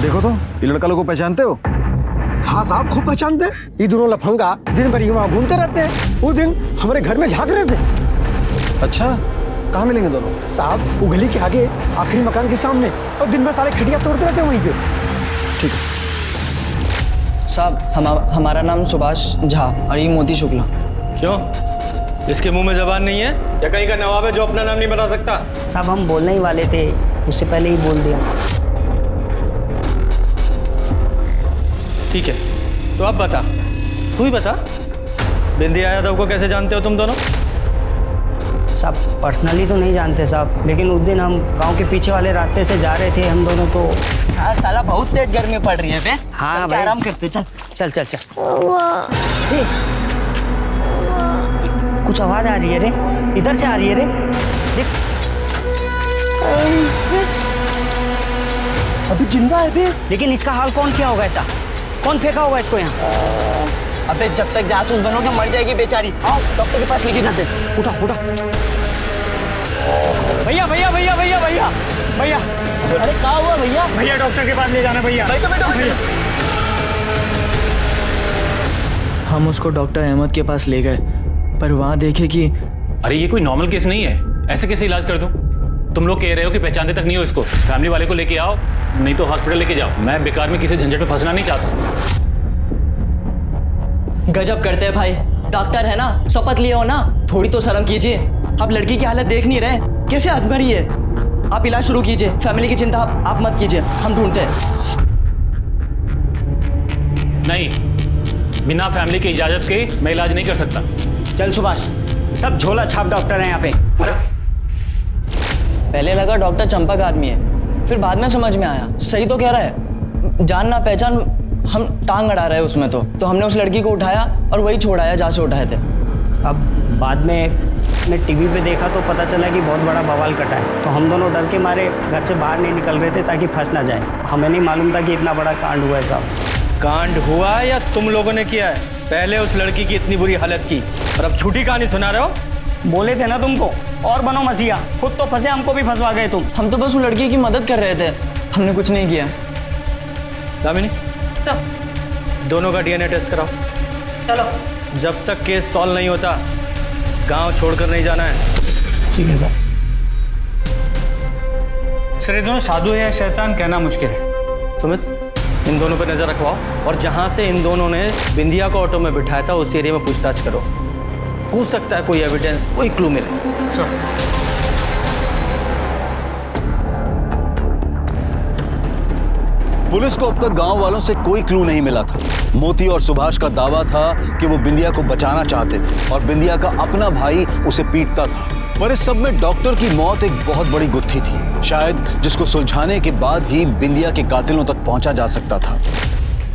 देखो तो ये लड़का लोगों को पहचानते हो? हाँ साहब, खूब पहचानते। ये दोनों लफंगा दिन भर वहाँ घूमते रहते हैं। वो दिन हमारे घर में झांक रहे थे। अच्छा, कहाँ मिलेंगे दोनों? साहब वो गली के आगे आखिरी मकान के सामने, और दिन भर सारे खटिया तोड़ते रहते हैं वहीं पे। ठीक है साहब, हमारा नाम सुभाष झा और ये मोती शुक्ला। क्यों, इसके मुंह में जबान नहीं है या कहीं का नवाब है जो अपना नाम नहीं बता सकता? साहब हम बोलने ही वाले थे, उससे पहले ही बोल दिया। ठीक है, तो अब बता, तू ही बता, बिंदिया यादव को कैसे जानते हो तुम दोनों? साहब पर्सनली तो नहीं जानते साहब, लेकिन उस दिन हम गांव के पीछे वाले रास्ते से जा रहे थे हम दोनों को। यार साला बहुत तेज गर्मी पड़ रही है बे। हाँ भाई, आराम करते। चल चल चल चल। कुछ आवाज आ रही है रे, इधर से आ रही है रे। देख अभी जिंदा है बे। लेकिन इसका हाल कौन किया होगा ऐसा? कौन फेंका होगा इसको यहाँ? अबे जब तक जासूस बनोगे मर जाएगी बेचारी। आओ डॉक्टर के पास लेके जाते। उठा उठा। भैया भैया भैया भैया भैया भैया, अरे क्या हुआ भैया? भैया डॉक्टर के पास ले जाना भैया। भाई तो बैठो। हम उसको डॉक्टर अहमद के पास ले गए, पर वहाँ देखे कि अरे ये कोई नॉर्मल केस नहीं है, ऐसे कैसे इलाज कर दूं? तुम लोग कह रहे हो कि पहचानते तक नहीं हो इसको, फैमिली वाले को लेके आओ, नहीं तो हॉस्पिटल लेके जाओ। मैं बेकार में किसी झंझट में फंसना नहीं चाहता। गजब करते हैं भाई, डॉक्टर है ना, शपथ लिए हो ना, थोड़ी तो शर्म कीजिए। आप लड़की की हालत देख नहीं रहे, कैसे हाथ मरी है? आप इलाज शुरू कीजिए, फैमिली की चिंता आप मत कीजिए, हम ढूंढते हैं। नहीं, बिना फैमिली की इजाजत के मैं इलाज नहीं कर सकता। चल सुभाष, सब झोला छाप डॉक्टर हैं यहाँ पे। पहले लगा डॉक्टर चंपक आदमी है, फिर बाद में समझ में आया सही तो कह रहा है। जान ना पहचान हम टांग अड़ा रहे उसमें तो हमने उस लड़की को उठाया और वही छोड़ाया जहाँ से उठाए थे। अब बाद में मैं टीवी पे देखा तो पता चला कि बहुत बड़ा बवाल कटा है, तो हम दोनों डर के मारे घर से बाहर नहीं निकल रहे थे ताकि फंस ना जाए। हमें नहीं मालूम था कि इतना बड़ा कांड हुआ है साहब। कांड हुआ या तुम लोगों ने किया है? पहले उस लड़की की इतनी बुरी हालत की और अब झूठी कहानी सुना रहे हो? बोले थे ना तुमको, और बनो मसीहा, खुद तो फंसे, हमको भी फंसवा गए तुम। हम तो बस वो लड़की की मदद कर रहे थे, हमने कुछ नहीं किया। दामिनी सब दोनों का डीएनए टेस्ट कराओ। चलो। जब तक केस सॉल्व नहीं होता गांव छोड़कर नहीं जाना है। ठीक है सर। सर ये दोनों साधु है या शैतान कहना मुश्किल है। सुमित, इन दोनों पर नजर रखवाओ और जहां से इन दोनों ने बिंदिया को ऑटो में बिठाया था उस एरिया में पूछताछ करो। हो सकता है कोई एविडेंस, कोई क्लू मिले। सर पुलिस को अब तक गांव वालों से कोई क्लू नहीं मिला था। मोती और सुभाष का दावा था कि वो बिंदिया को बचाना चाहते थे और बिंदिया का अपना भाई उसे पीटता था। पर इस सब में डॉक्टर की मौत एक बहुत बड़ी गुत्थी थी, शायद जिसको सुलझाने के बाद ही बिंदिया के कातिलों तक पहुंचा जा सकता था।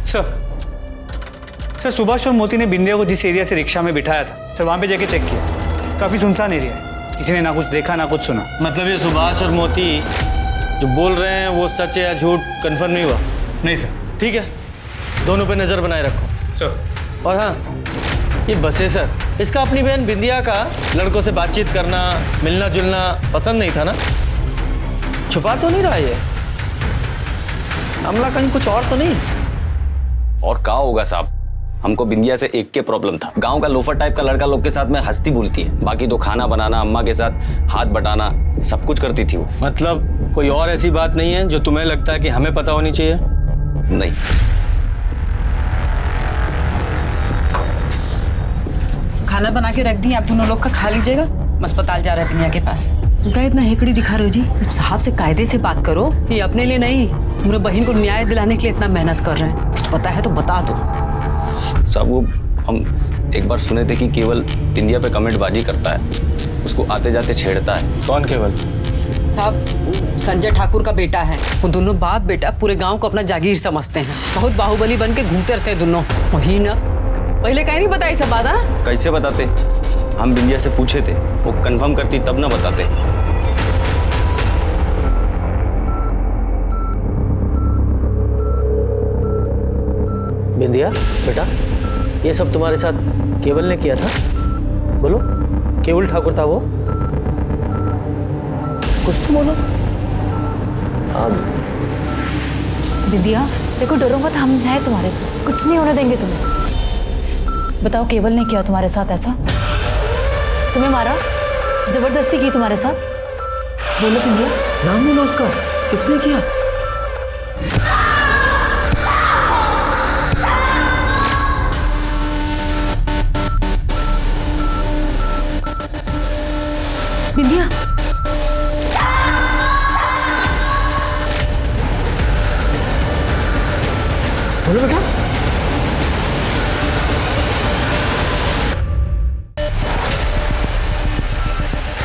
सर सुभाष और मोती ने बिंदिया को जिस एरिया से रिक्शा में बिठाया था सर, वहाँ पे जाके चेक किया, काफी सुनसान एरिया है। किसी ने ना कुछ देखा ना कुछ सुना। मतलब ये सुभाष और मोती जो बोल रहे हैं वो सच है या झूठ कंफर्म नहीं हुआ? नहीं सर। ठीक है, दोनों पे नजर बनाए रखो। सर। और हाँ, ये बसेसर, इसका अपनी बहन बिंदिया का लड़कों से बातचीत करना, मिलना जुलना पसंद नहीं था ना? छुपा तो नहीं रहा ये मामला, कहीं कुछ और तो नहीं? और क्या होगा साहब, हमको बिंदिया से एक के प्रॉब्लम था। गांव का लोफर टाइप का लड़का लोग के साथ में हंसती बोलती है, बाकी तो खाना बनाना, अम्मा के साथ हाथ बटाना सब कुछ करती थी वो। मतलब कोई और ऐसी बात नहीं है जो तुम्हें लगता है कि हमें पता होनी चाहिए? नहीं। खाना बना के रख दी, आप दोनों लोग का खा लीजिएगा। हम अस्पताल जा रहे हैं बिंदिया के पास। तुमका इतना हेकड़ी दिखा रहे हो जी? साहब से कायदे से बात करो, ये अपने लिए नहीं, तुम्हारे बहन को न्याय दिलाने के लिए इतना मेहनत कर रहे हैं। कुछ पता है तो बता दो। साहब वो हम एक बार सुने थे कि केवल बिंदिया पे कमेंट बाजी करता है, उसको आते जाते छेड़ता है। कौन केवल? साहब संजय ठाकुर का बेटा है। वो दोनों बाप बेटा पूरे गांव को अपना जागीर समझते हैं। बहुत बाहुबली बन के घूमते रहते हैं दोनों। वही ना, पहले कहीं नहीं बताई सब बात। कैसे बताते? हम बिंदिया से पूछे थे, वो कंफर्म करती तब ना बताते। बिंदिया बेटा, ये सब तुम्हारे साथ केवल ने किया था? बोलो, केवल ठाकुर था वो? कुछ तो बोलो। बिंदिया देखो, डरो मत, हम हैं तुम्हारे साथ, कुछ नहीं होने देंगे तुम्हें। बताओ, केवल ने किया तुम्हारे साथ ऐसा? तुम्हें मारा, जबरदस्ती की तुम्हारे साथ? बोलो बिंदिया, नाम बोलो उसका, किसने किया? बिंदिया बोलो बेटा।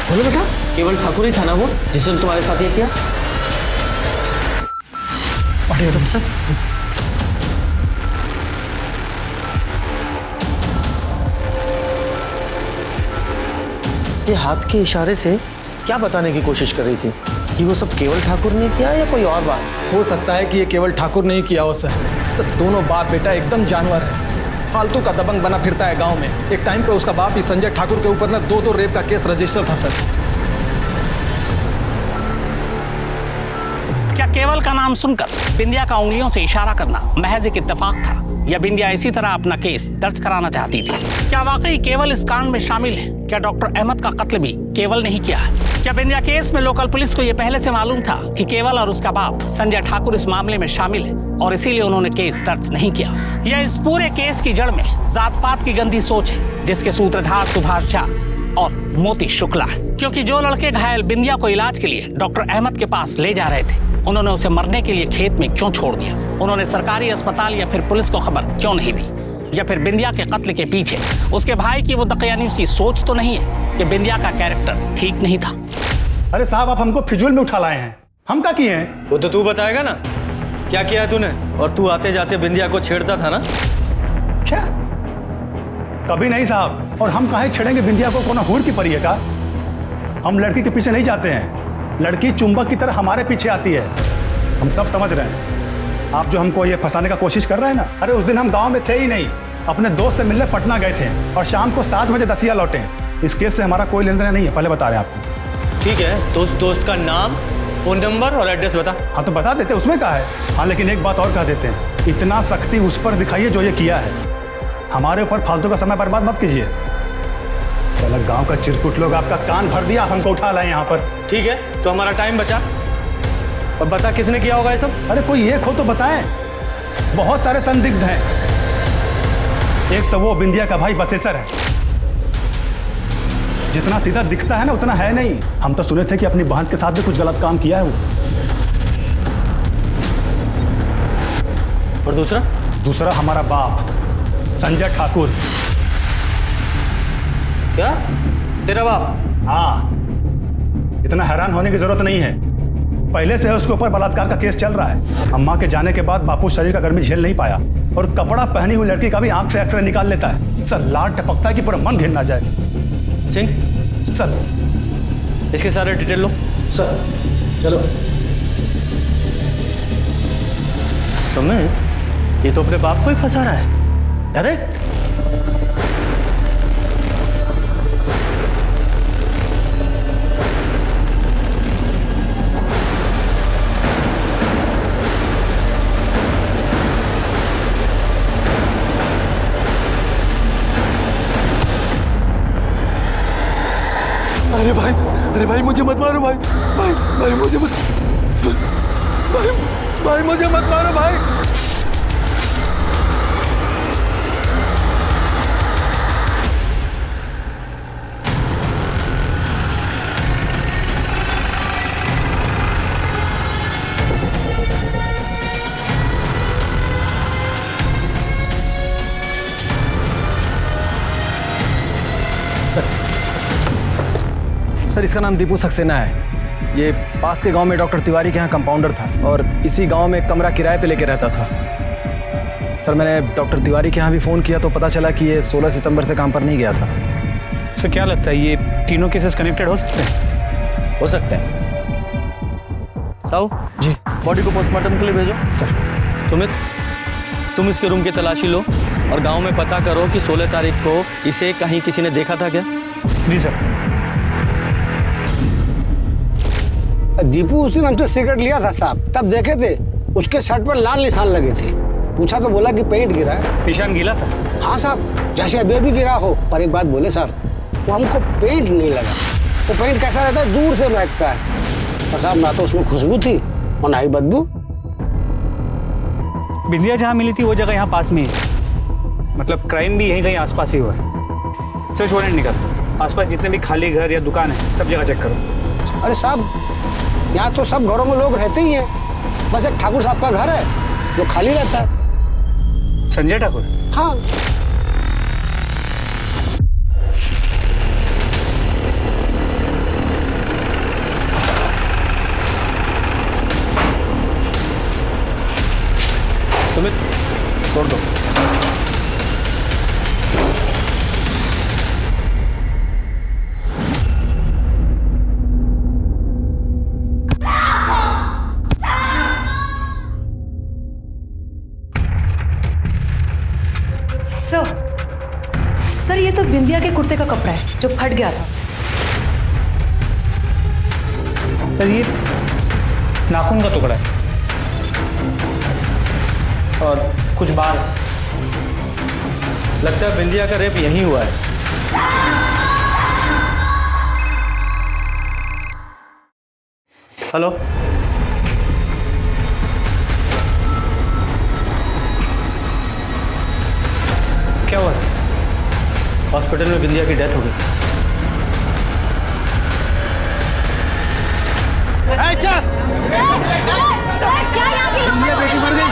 बोलो बेटा, केवल ठाकुर ही था ना वो जिसने तुम्हारे साथ ये किया? अरे तुम सब ये हाथ के इशारे से क्या बताने की कोशिश कर रही थी? कि वो सब केवल ठाकुर ने किया या कोई और बात? हो सकता है कि ये केवल ठाकुर नहीं किया हो सर। दोनों बाप बेटा एकदम जानवर है, फालतू का दबंग बना फिरता है गांव में। एक टाइम पे उसका बाप ही संजय ठाकुर के ऊपर ना 2 रेप का केस रजिस्टर था सर। क्या केवल का नाम सुनकर बिंदिया का उंगलियों से इशारा करना महज एक इत्तेफाक था, या बिंदिया इसी तरह अपना केस दर्ज कराना चाहती थी? क्या वाकई केवल इस कांड में शामिल है? क्या डॉक्टर अहमद का कत्ल भी केवल नहीं किया है? क्या बिंदिया केस में लोकल पुलिस को यह पहले से मालूम था कि केवल और उसका बाप संजय ठाकुर इस मामले में शामिल है और इसीलिए उन्होंने केस दर्ज नहीं किया? यह इस पूरे केस की जड़ में जात पात की गंदी सोच है, जिसके सूत्रधार सुभाष झा और मोती शुक्ला है। क्योंकि जो लड़के घायल बिंदिया को इलाज के लिए डॉक्टर अहमद के पास ले जा रहे थे, उन्होंने उसे मरने के लिए खेत में क्यों छोड़ दिया? उन्होंने सरकारी अस्पताल या फिर पुलिस को खबर क्यों नहीं दी? या फिर बिंदिया के कत्ल के पीछे उसके भाई की वो दकियानी सी सोच तो नहीं है कि बिंदिया का कैरेक्टर ठीक नहीं था? अरे साहब, आप हमको फिजूल में उठा लाए हैं। हम क्या किए हैं? वो तो तू बताएगा ना, क्या किया है तूने? और तू आते जाते बिंदिया को छेड़ता था ना? क्या? कभी नहीं साहब। और हम काहे छेड़ेंगे बिंदिया को? कौन हूर की परी है का? हम लड़की के पीछे नहीं जाते हैं, लड़की चुंबक की तरह हमारे पीछे आती है। हम सब समझ रहे हैं। आप जो हमको ये फंसाने का कोशिश कर रहे हैं ना, अरे उस दिन हम गांव में थे ही नहीं, अपने दोस्त से मिलने पटना गए थे और शाम को 7 बजे दसिया लौटे। इस केस से हमारा कोई लेन देन नहीं है, पहले बता रहे हैं आपको। ठीक है, तो उस दोस्त का नाम, फोन नंबर और एड्रेस बता। हाँ तो बता देते, उसमें क्या है। हाँ लेकिन एक बात और कह देते हैं, इतना सख्ती उस पर दिखाइए जो ये किया है। हमारे ऊपर फालतू का समय बर्बाद मत कीजिए। चलो गांव का चिरकुट लोग आपका कान भर दिया, हमको उठा लाए यहाँ पर। ठीक है, तो हमारा टाइम बचा। और बता किसने किया होगा ये सब? अरे कोई एक हो तो बताएं, बहुत सारे संदिग्ध हैं। एक तो वो बिंदिया का भाई बसेसर है, जितना सीधा दिखता है ना उतना है नहीं। हम तो सुने थे कि अपनी बहन के साथ भी कुछ गलत काम किया है वो। और दूसरा हमारा बाप संजय ठाकुर। क्या? तेरा बाप? हाँ, इतना हैरान होने की जरूरत नहीं है, पहले से उसके ऊपर बलात्कार का केस चल रहा है। अम्मा के जाने के बाद बापू शरीर का गर्मी झेल नहीं पाया और कपड़ा पहनी हुई लड़की का भी आंख से एक्सरे निकाल लेता है। सर लाड टपकता है कि पूरा मन घिन ना जाए। सिंह सर इसके सारे डिटेल लो। सर चलो। सुमित, ये तो अपने बाप को ही फंसा रहा है डायरेक्ट। अरे भाई मुझे मत मारो भाई। भाई मुझे मत, भाई मुझे मत मारो भाई। सर इसका नाम दीपू सक्सेना है। ये पास के गांव में डॉक्टर तिवारी के यहाँ कंपाउंडर था और इसी गांव में कमरा किराए पे लेके रहता था। सर मैंने डॉक्टर तिवारी के यहाँ भी फ़ोन किया तो पता चला कि ये 16 सितंबर से काम पर नहीं गया था। सर क्या लगता है ये तीनों केसेस कनेक्टेड हो सकते हैं? हो सकते हैं। साहू जी, बॉडी को पोस्टमार्टम के लिए भेजो। सर। सुमित, तुम इसके रूम की तलाशी लो और गांव में पता करो कि 16 तारीख को इसे कहीं किसी ने देखा था क्या। जी सर। दीपू उस दिन हमसे सिगरेट लिया था साहब, तब देखे थे उसके शर्ट पर लाल निशान लगे थे। पूछा तो बोला कि पेंट गिरा है। निशान गिला था? हाँ साहब, जैसे अभी भी गिरा हो। पर एक बात बोले साहब, वो हमको पेंट नहीं लगा। वो पेंट कैसा रहता है, दूर से महकता है। और साहब ना तो उसमें खुशबू थी और ना ही बदबू। बिंदिया जहाँ मिली थी वो जगह यहाँ पास में ही, मतलब क्राइम भी यहीं कहीं आसपास ही हुआ है। सर्च वारंट निकल, आसपास जितने भी खाली घर या दुकान है सब जगह चेक करो। अरे साहब यहाँ तो सब घरों में लोग रहते ही हैं, बस एक ठाकुर साहब का घर है जो खाली रहता है। संजय ठाकुर? हाँ। सुमित, छोड़ दो। सर ये तो बिंदिया के कुर्ते का कपड़ा है जो फट गया था। सर ये नाखून का टुकड़ा है और कुछ बाल। लगता है बिंदिया का रेप यहीं हुआ है। हेलो, क्या हुआ? हॉस्पिटल में बिंदिया की डेथ हो गई। बेटी मर गई।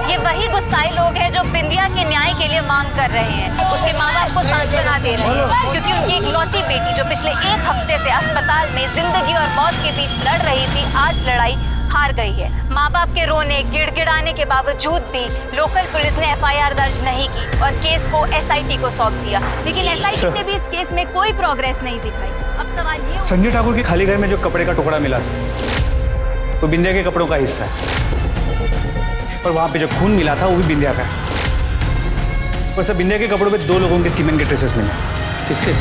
ये वही गुस्साई लोग हैं जो बिंदिया के न्याय के लिए मांग कर रहे हैं। उसके माँ बाप को सांत्वना दे रहे हैं क्योंकि उनकी इकलौती बेटी जो पिछले 1 हफ्ते से अस्पताल में जिंदगी और मौत के बीच लड़ रही थी, आज लड़ाई हार गई है। माँ बाप के रोने गिड़गिड़ाने के बावजूद भी लोकल पुलिस ने FIR दर्ज नहीं की और केस को SIT को सौंप दिया, लेकिन SIT ने भी इस केस में कोई प्रोग्रेस नहीं दिखाई। अब सवाल ये, संजय ठाकुर के खाली घर में जो कपड़े का टुकड़ा मिला था तो बिंदिया के कपड़ों का हिस्सा है और वहां पे जो खून मिला था वो भी बिंदिया का है। और सब बिंदिया के कपड़ों पे 2 लोगों के सीमेंट के ट्रेसेस मिले। किसके?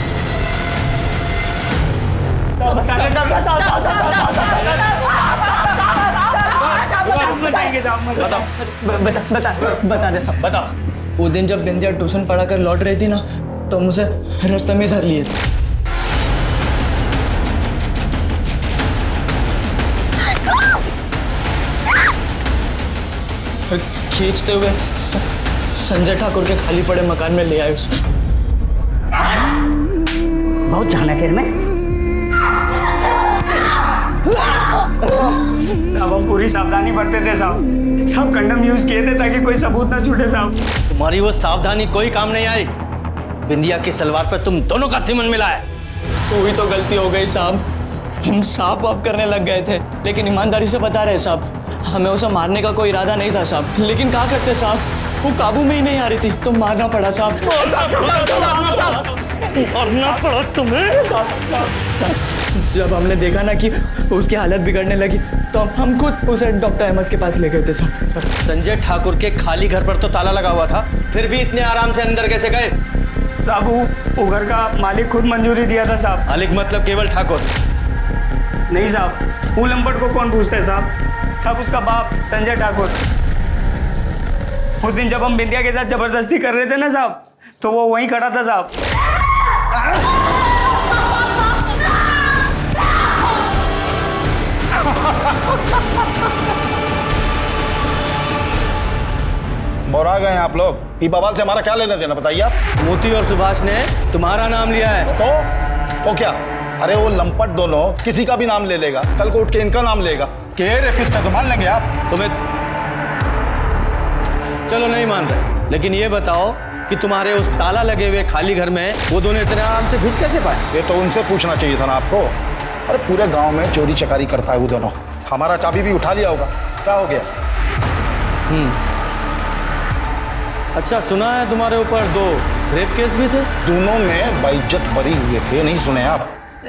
बता दे सब। बताओ। वो दिन जब बिंदिया ट्यूशन पढ़ा कर लौट रही थी ना, तो मुझे रास्ते में धर लिए थे। खींचते हुए संजय ठाकुर के खाली पड़े मकान में ले आए उसे। बहुत जान है तेरे में। अब हम पूरी सावधानी बरते थे साहब। सब कंडम यूज किए थे ताकि कोई सबूत ना छूटे साहब। तुम्हारी वो सावधानी कोई काम नहीं आई। बिंदिया की सलवार पर तुम दोनों का सीमन मिला है। वही तो गलती हो गई साहब। हम सांप वाप करने लग गए थे, लेकिन ईमानदारी से बता रहे साहब, हमें उसे मारने का कोई इरादा नहीं था साहब। लेकिन क्या करते साहब, वो काबू में ही नहीं आ रही थी तो मारना पड़ा साहब। मरना पड़ा तुम्हें। जब हमने देखा ना कि उसकी हालत बिगड़ने लगी तो हम खुद उसे डॉक्टर अहमद के पास ले गए थे सर। संजय ठाकुर के खाली घर पर तो ताला लगा हुआ था, फिर भी इतने आराम से अंदर कैसे गए? साहब वो घर का मालिक खुद मंजूरी दिया था साहब। मालिक मतलब केवल ठाकुर? नहीं साहब, वो लंपट को कौन पूछते साहब? साहब उसका बाप संजय ठाकुर। उस दिन जब हम बिंदिया के साथ जबरदस्ती कर रहे थे ना साहब, तो वो वहीं खड़ा था साहब। बोरा गए हैं आप लोग। ये बवाल से हमारा क्या लेना देना बताइए आप। मोती और सुभाष ने तुम्हारा नाम लिया है। तो क्या? अरे वो लंपट दोनों किसी का भी नाम ले लेगा, कल को उठ के इनका नाम लेगा कि रेपिस्ट है, तो मान लेंगे आप। सुमित, चलो नहीं मान रहे, लेकिन ये बताओ कि तुम्हारे उस ताला लगे हुए खाली घर में वो दोनों इतने आराम से घुस कैसे पाए? ये तो उनसे पूछना चाहिए था ना आपको। अरे पूरे गांव में चोरी चकारी करता है वो दोनों, हमारा चाबी भी उठा लिया होगा, क्या हो गया? अच्छा, सुना है तुम्हारे ऊपर 2 रेप केस भी थे? दोनों में बेइज्जत बरी हुए थे, नहीं सुने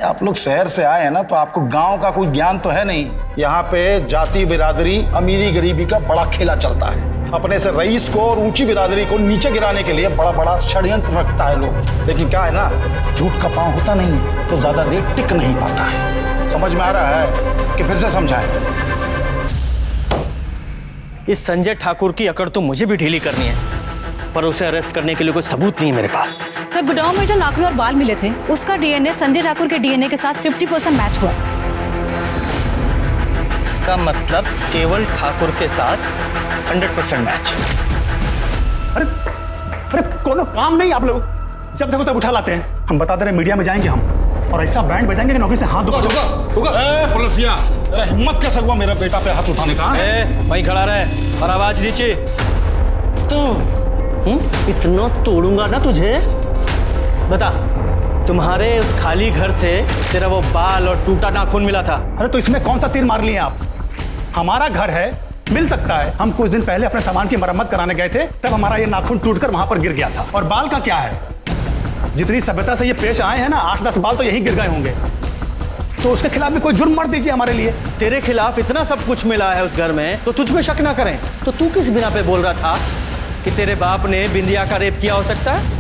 आप लोग शहर से आए हैं ना, तो आपको गांव का कोई ज्ञान तो है नहीं। यहाँ पे जाति बिरादरी अमीरी गरीबी का बड़ा खेला चलता है। अपने से रईस को और ऊंची बिरादरी को नीचे गिराने के लिए बड़ा बड़ा षड्यंत्र रखता है लोग। लेकिन क्या है ना, झूठ का पांव होता नहीं है तो ज्यादा देर टिक नहीं पाता है। समझ में आ रहा है कि फिर से समझाएं? इस संजय ठाकुर की अकड़ तो मुझे भी ढीली करनी है, पर उसे अरेस्ट करने के लिए कोई सबूत नहीं है मेरे पास। सर, गोडाउन में जो नाखून और बाल मिले थे उसका डीएनए संजय ठाकुर के डीएनए के साथ 50% मैच हुआ। इसका मतलब केवल ठाकुर के साथ 100% मैच। अरे कोनो काम नहीं आप लोग, जब देखो तब उठा लाते हैं। हम बता दे रहे मीडिया में जाएंगे हम, और ऐसा बैंड बजाएंगे कि नौकरी से हाथ धो। पुलिसिया, तेरा हिम्मत कैसे हुआ मेरा बेटा पे हाथ उठाने का? वहीं खड़ा रहे और आवाज नीचे। तो इतना तोड़ूंगा ना तुझे। बता, तुम्हारे उस खाली घर से तेरा वो बाल और टूटा नाखून मिला था। अरे तो इसमें कौन सा तीर मार लिए आप? हमारा घर है, मिल सकता है। हम कुछ दिन पहले अपने सामान की मरम्मत कराने गए थे, तब हमारा ये नाखून टूटकर वहां पर गिर गया था। और बाल का क्या है, जितनी सभ्यता से ये पेश आए हैं ना, 8-10 बाल तो यही गिर गए होंगे। तो उसके खिलाफ भी कोई जुर्म मत दीजिए हमारे लिए। तेरे खिलाफ इतना सब कुछ मिला है उस घर में, तो तुझ पे शक ना करें। तो तू किस बिना पे बोल रहा था कि तेरे बाप ने बिंदिया का रेप किया हो सकता है?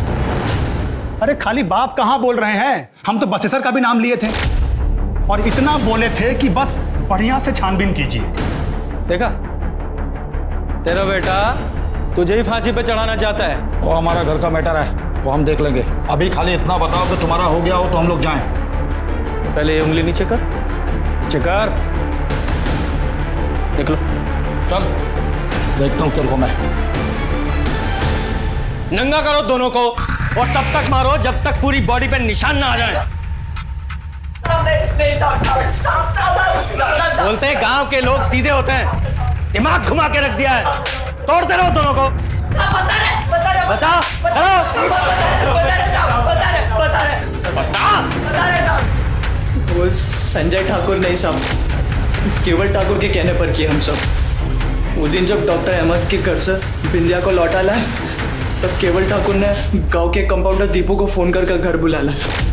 अरे खाली बाप कहां बोल रहे हैं, हम तो बसेसर का भी नाम लिए थे और इतना बोले थे कि बस बढ़िया से छानबीन कीजिए। देखा, तेरा बेटा तुझे ही फांसी पे चढ़ाना चाहता है। वो हमारा घर का मैटर है, वो हम देख लेंगे। अभी खाली इतना बताओ कि तुम्हारा हो गया हो तो हम लोग जाएं। पहले ये उंगली नीचे कर, नीचे कर। देख लो। चल देखता हूँ तेरे को मैं। नंगा करो दोनों को और तब तक मारो जब तक पूरी बॉडी पे निशान ना आ जाए। बोलते हैं गांव के लोग सीधे होते हैं, दिमाग घुमा के रख दिया है। तोड़ते रहो दोनों को। बता, वो संजय ठाकुर नहीं साहब, केवल ठाकुर के कहने पर किए हम सब। उस दिन जब डॉक्टर अहमद के घर से बिंदिया को लौटा लाए, तब केवल ठाकुर ने गांव के कंपाउंडर दीपू को फोन कर घर बुला लाया।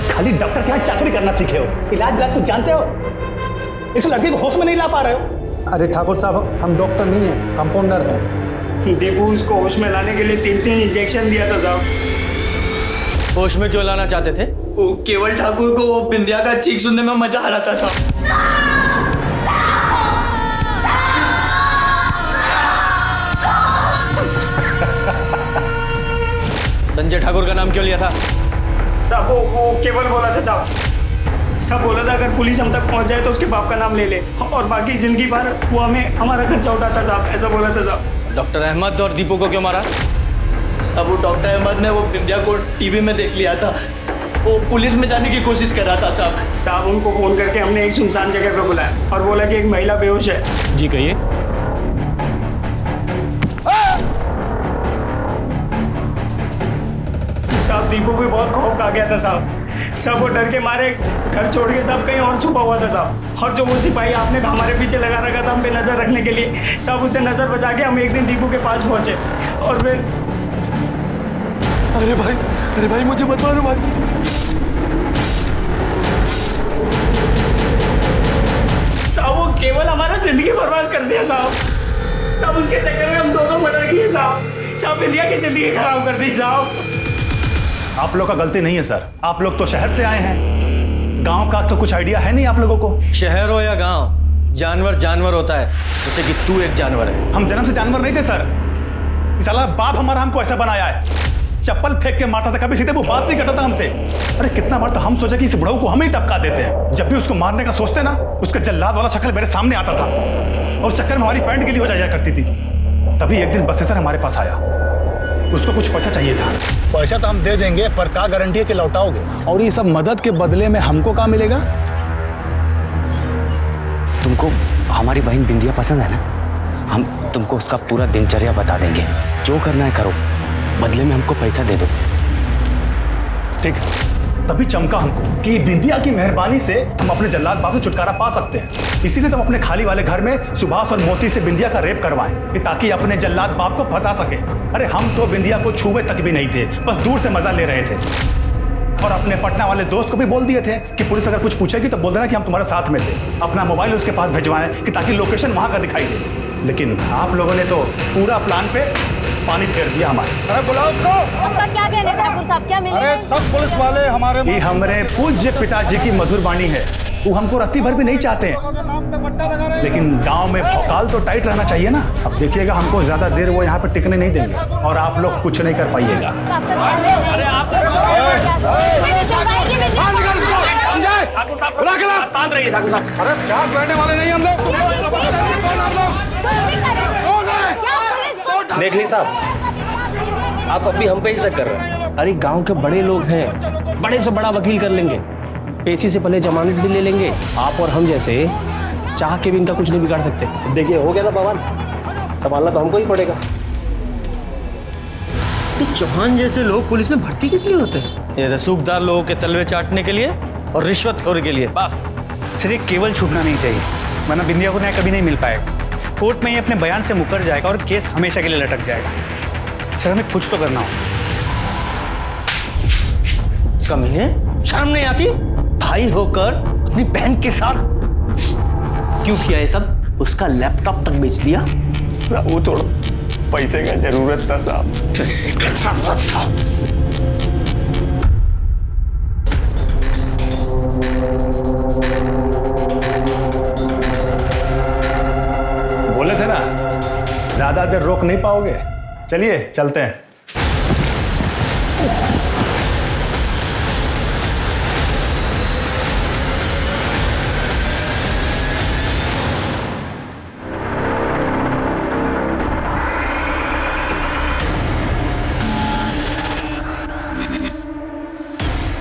खाली डॉक्टर के यहाँ चाकरी करना सीखे हो, इलाज को जानते हो? एक लड़के को होश में नहीं ला पा रहे हो। अरे ठाकुर साहब, हम डॉक्टर नहीं है, कंपाउंडर है। दीपू उसको होश में लाने के लिए 3 इंजेक्शन दिया था साहब। होश में क्यों लाना चाहते थे? वो केवल ठाकुर को वो बिंदिया का चीख सुनने में मजा आ रहा था साहब। संजय ठाकुर का नाम क्यों लिया था? साहब वो केवल बोला था साहब। सब बोला था अगर पुलिस हम तक पहुंच जाए तो उसके बाप का नाम ले ले, और बाकी जिंदगी भर वो हमें हमारा खर्चा उठाता साहब, ऐसा बोला था साहब। डॉक्टर अहमद और दीपू को क्यों मारा? साहब वो डॉक्टर अहमद ने वो बिंदिया को टीवी में देख लिया था, वो पुलिस में जाने की कोशिश कर रहा था साहब। साहब उनको फोन करके हमने एक सुनसान जगह पे बुलाया और बोला कि एक महिला बेहोश है। जी कहिए। साहब दीपू भी बहुत खौफ आ गया था साहब, सब वो डर के मारे घर छोड़ के सब कहीं और छुपा हुआ था साहब। और जो वो सिपाही आपने हमारे पीछे लगा रखा था हम पे नजर रखने के लिए, सब उसे नजर बचा के हम एक दिन दीपू के पास पहुंचे और फिर अरे भाई मुझे मत मारो भाई। साहब वो केवल हमारा जिंदगी बर्बाद कर दिया साहब। साहब उसके चक्कर में हम दो मर्डर किए साहब। साहब इंडिया की जिंदगी खराब कर दी साहब। आप लोग का गलती नहीं है सर, आप लोग तो शहर से आए हैं, गांव का तो कुछ आइडिया है नहीं आप लोगों को। शहर हो या गांव, जानवर जानवर होता है, जैसे कि तू एक जानवर है। हम जन्म से जानवर नहीं थे सर, साला बाप हमारा हमको ऐसा बनाया है। चप्पल फेंक के मारता था, कभी सीधे वो बात नहीं करता था हमसे। अरे कितना बार तो हम सोचा कि इस बुढ़ऊ को हम ही टपका देते हैं। जब भी उसको मारने का सोचते ना, उसका जल्लाद वाला शक्ल मेरे सामने आता था और उस चक्कर में हमारी पैंट गिली हो जाया करती थी। तभी एक दिन बस सर हमारे पास आया, उसको कुछ पैसा चाहिए था। पैसा तो हम दे देंगे, पर क्या गारंटी है कि लौटाओगे? और ये सब मदद के बदले में हमको क्या मिलेगा? तुमको हमारी बहन बिंदिया पसंद है ना, हम तुमको उसका पूरा दिनचर्या बता देंगे। जो करना है करो, बदले में हमको पैसा दे दो। ठीक, तभी चमका हमको कि बिंदिया की मेहरबानी से हम अपने जल्लाद बाप से छुटकारा पा सकते हैं। इसीलिए तो हम अपने खाली वाले घर में सुभाष और मोती से बिंदिया का रेप करवाएं कि ताकि अपने जल्लाद बाप को फंसा सके। अरे हम तो बिंदिया को छुए तक भी नहीं थे, बस दूर से मजा ले रहे थे। और अपने पटना वाले दोस्त को भी बोल दिए थे कि पुलिस अगर कुछ पूछेगी तो बोल देना कि हम तुम्हारे साथ में थे। अपना मोबाइल उसके पास भिजवाएं कि ताकि लोकेशन वहां का दिखाई दे। लेकिन आप लोगों ने तो पूरा प्लान पे पानी फेर दिया हमारे। अरे बुलाओ उसको। आपका क्या कहना है ठाकुर साहब, क्या मिलेगा? अरे सब पुलिस वाले हमारे ये हमारे पूज्य पिताजी की मधुर वाणी है, वो हमको रत्ती भर भी नहीं चाहते हैं। लेकिन गांव में भौकाल तो टाइट रहना चाहिए ना। अब देखिएगा हमको ज्यादा देर वो यहाँ पे टिकने नहीं देंगे और आप लोग कुछ नहीं कर पाइएगा। वाले नहीं हम लोग। देख ली साहब, आप अभी हम पे ही शक कर रहे हैं। अरे गांव के बड़े लोग हैं, बड़े से बड़ा वकील कर लेंगे, पेशी से पहले जमानत भी ले लेंगे। आप और हम जैसे चाह के भी इनका कुछ नहीं बिगाड़ सकते। देखिए हो गया था बवाल, संभालना तो हमको ही पड़ेगा। चौहान जैसे लोग पुलिस में भर्ती किस लिए होते हैं? ये रसूखदार लोगों के तलवे चाटने के लिए और रिश्वतखोरी के लिए, बस। सिर्फ केवल छूटना नहीं चाहिए, वरना बिंदिया को न्याय कभी नहीं मिल पाएगा। कोर्ट में ये अपने बयान से मुकर जाएगा और केस हमेशा के लिए लटक जाएगा। सर हमें कुछ तो करना हो। कमीने, शर्म नहीं आती? भाई होकर अपनी बहन के साथ क्यों किया ये सब? उसका लैपटॉप तक बेच दिया। साहब वो थोड़ा पैसे का जरूरत था साहब। पैसे का जरूरत था? बोले थे ना ज्यादा देर रोक नहीं पाओगे। चलिए चलते हैं।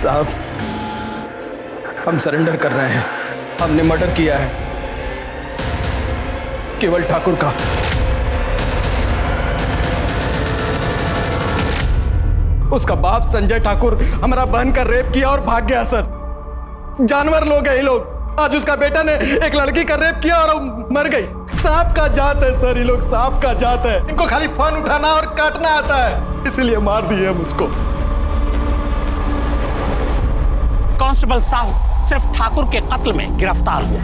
साहब हम सरेंडर कर रहे हैं, हमने मर्डर किया है केवल ठाकुर का। उसका बाप संजय ठाकुर हमारा बहन का रेप किया और भाग गया सर। जानवर लोग हैं ये लोग। आज उसका बेटा ने एक लड़की का रेप किया और मर गई। सांप का जात है सर, ये लोग सांप का जात है। इनको खाली फन उठाना और काटना आता है, इसीलिए मार दिए हम उसको। कांस्टेबल साहू सिर्फ ठाकुर के कत्ल में गिरफ्तार हुआ।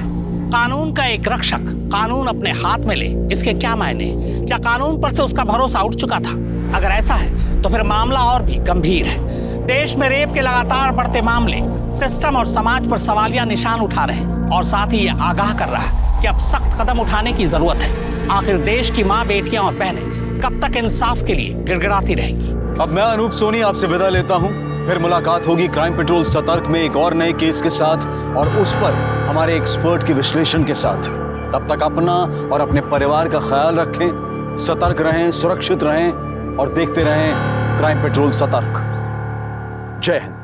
कानून का एक रक्षक कानून अपने हाथ में ले, इसके क्या मायने? क्या कानून पर से उसका भरोसा उठ चुका था? अगर ऐसा है तो फिर मामला और भी गंभीर है। देश में रेप के लगातार बढ़ते मामले सिस्टम और समाज पर सवालिया निशान उठा रहे हैं और साथ ही ये आगाह कर रहा है कि अब सख्त कदम उठाने की जरूरत है। आखिर देश की माँ, बेटियां और बहनें कब तक इंसाफ के लिए गिड़गिड़ाती रहेंगी? अब मैं अनूप सोनी आपसे विदा लेता हूं। फिर मुलाकात होगी क्राइम पेट्रोल सतर्क में एक और नए केस के साथ और उस पर हमारे एक्सपर्ट के विश्लेषण के साथ। तब तक अपना और अपने परिवार का ख्याल रखें, सतर्क रहें, सुरक्षित रहें और देखते रहें क्राइम पेट्रोल सतर्क। जय हिंद।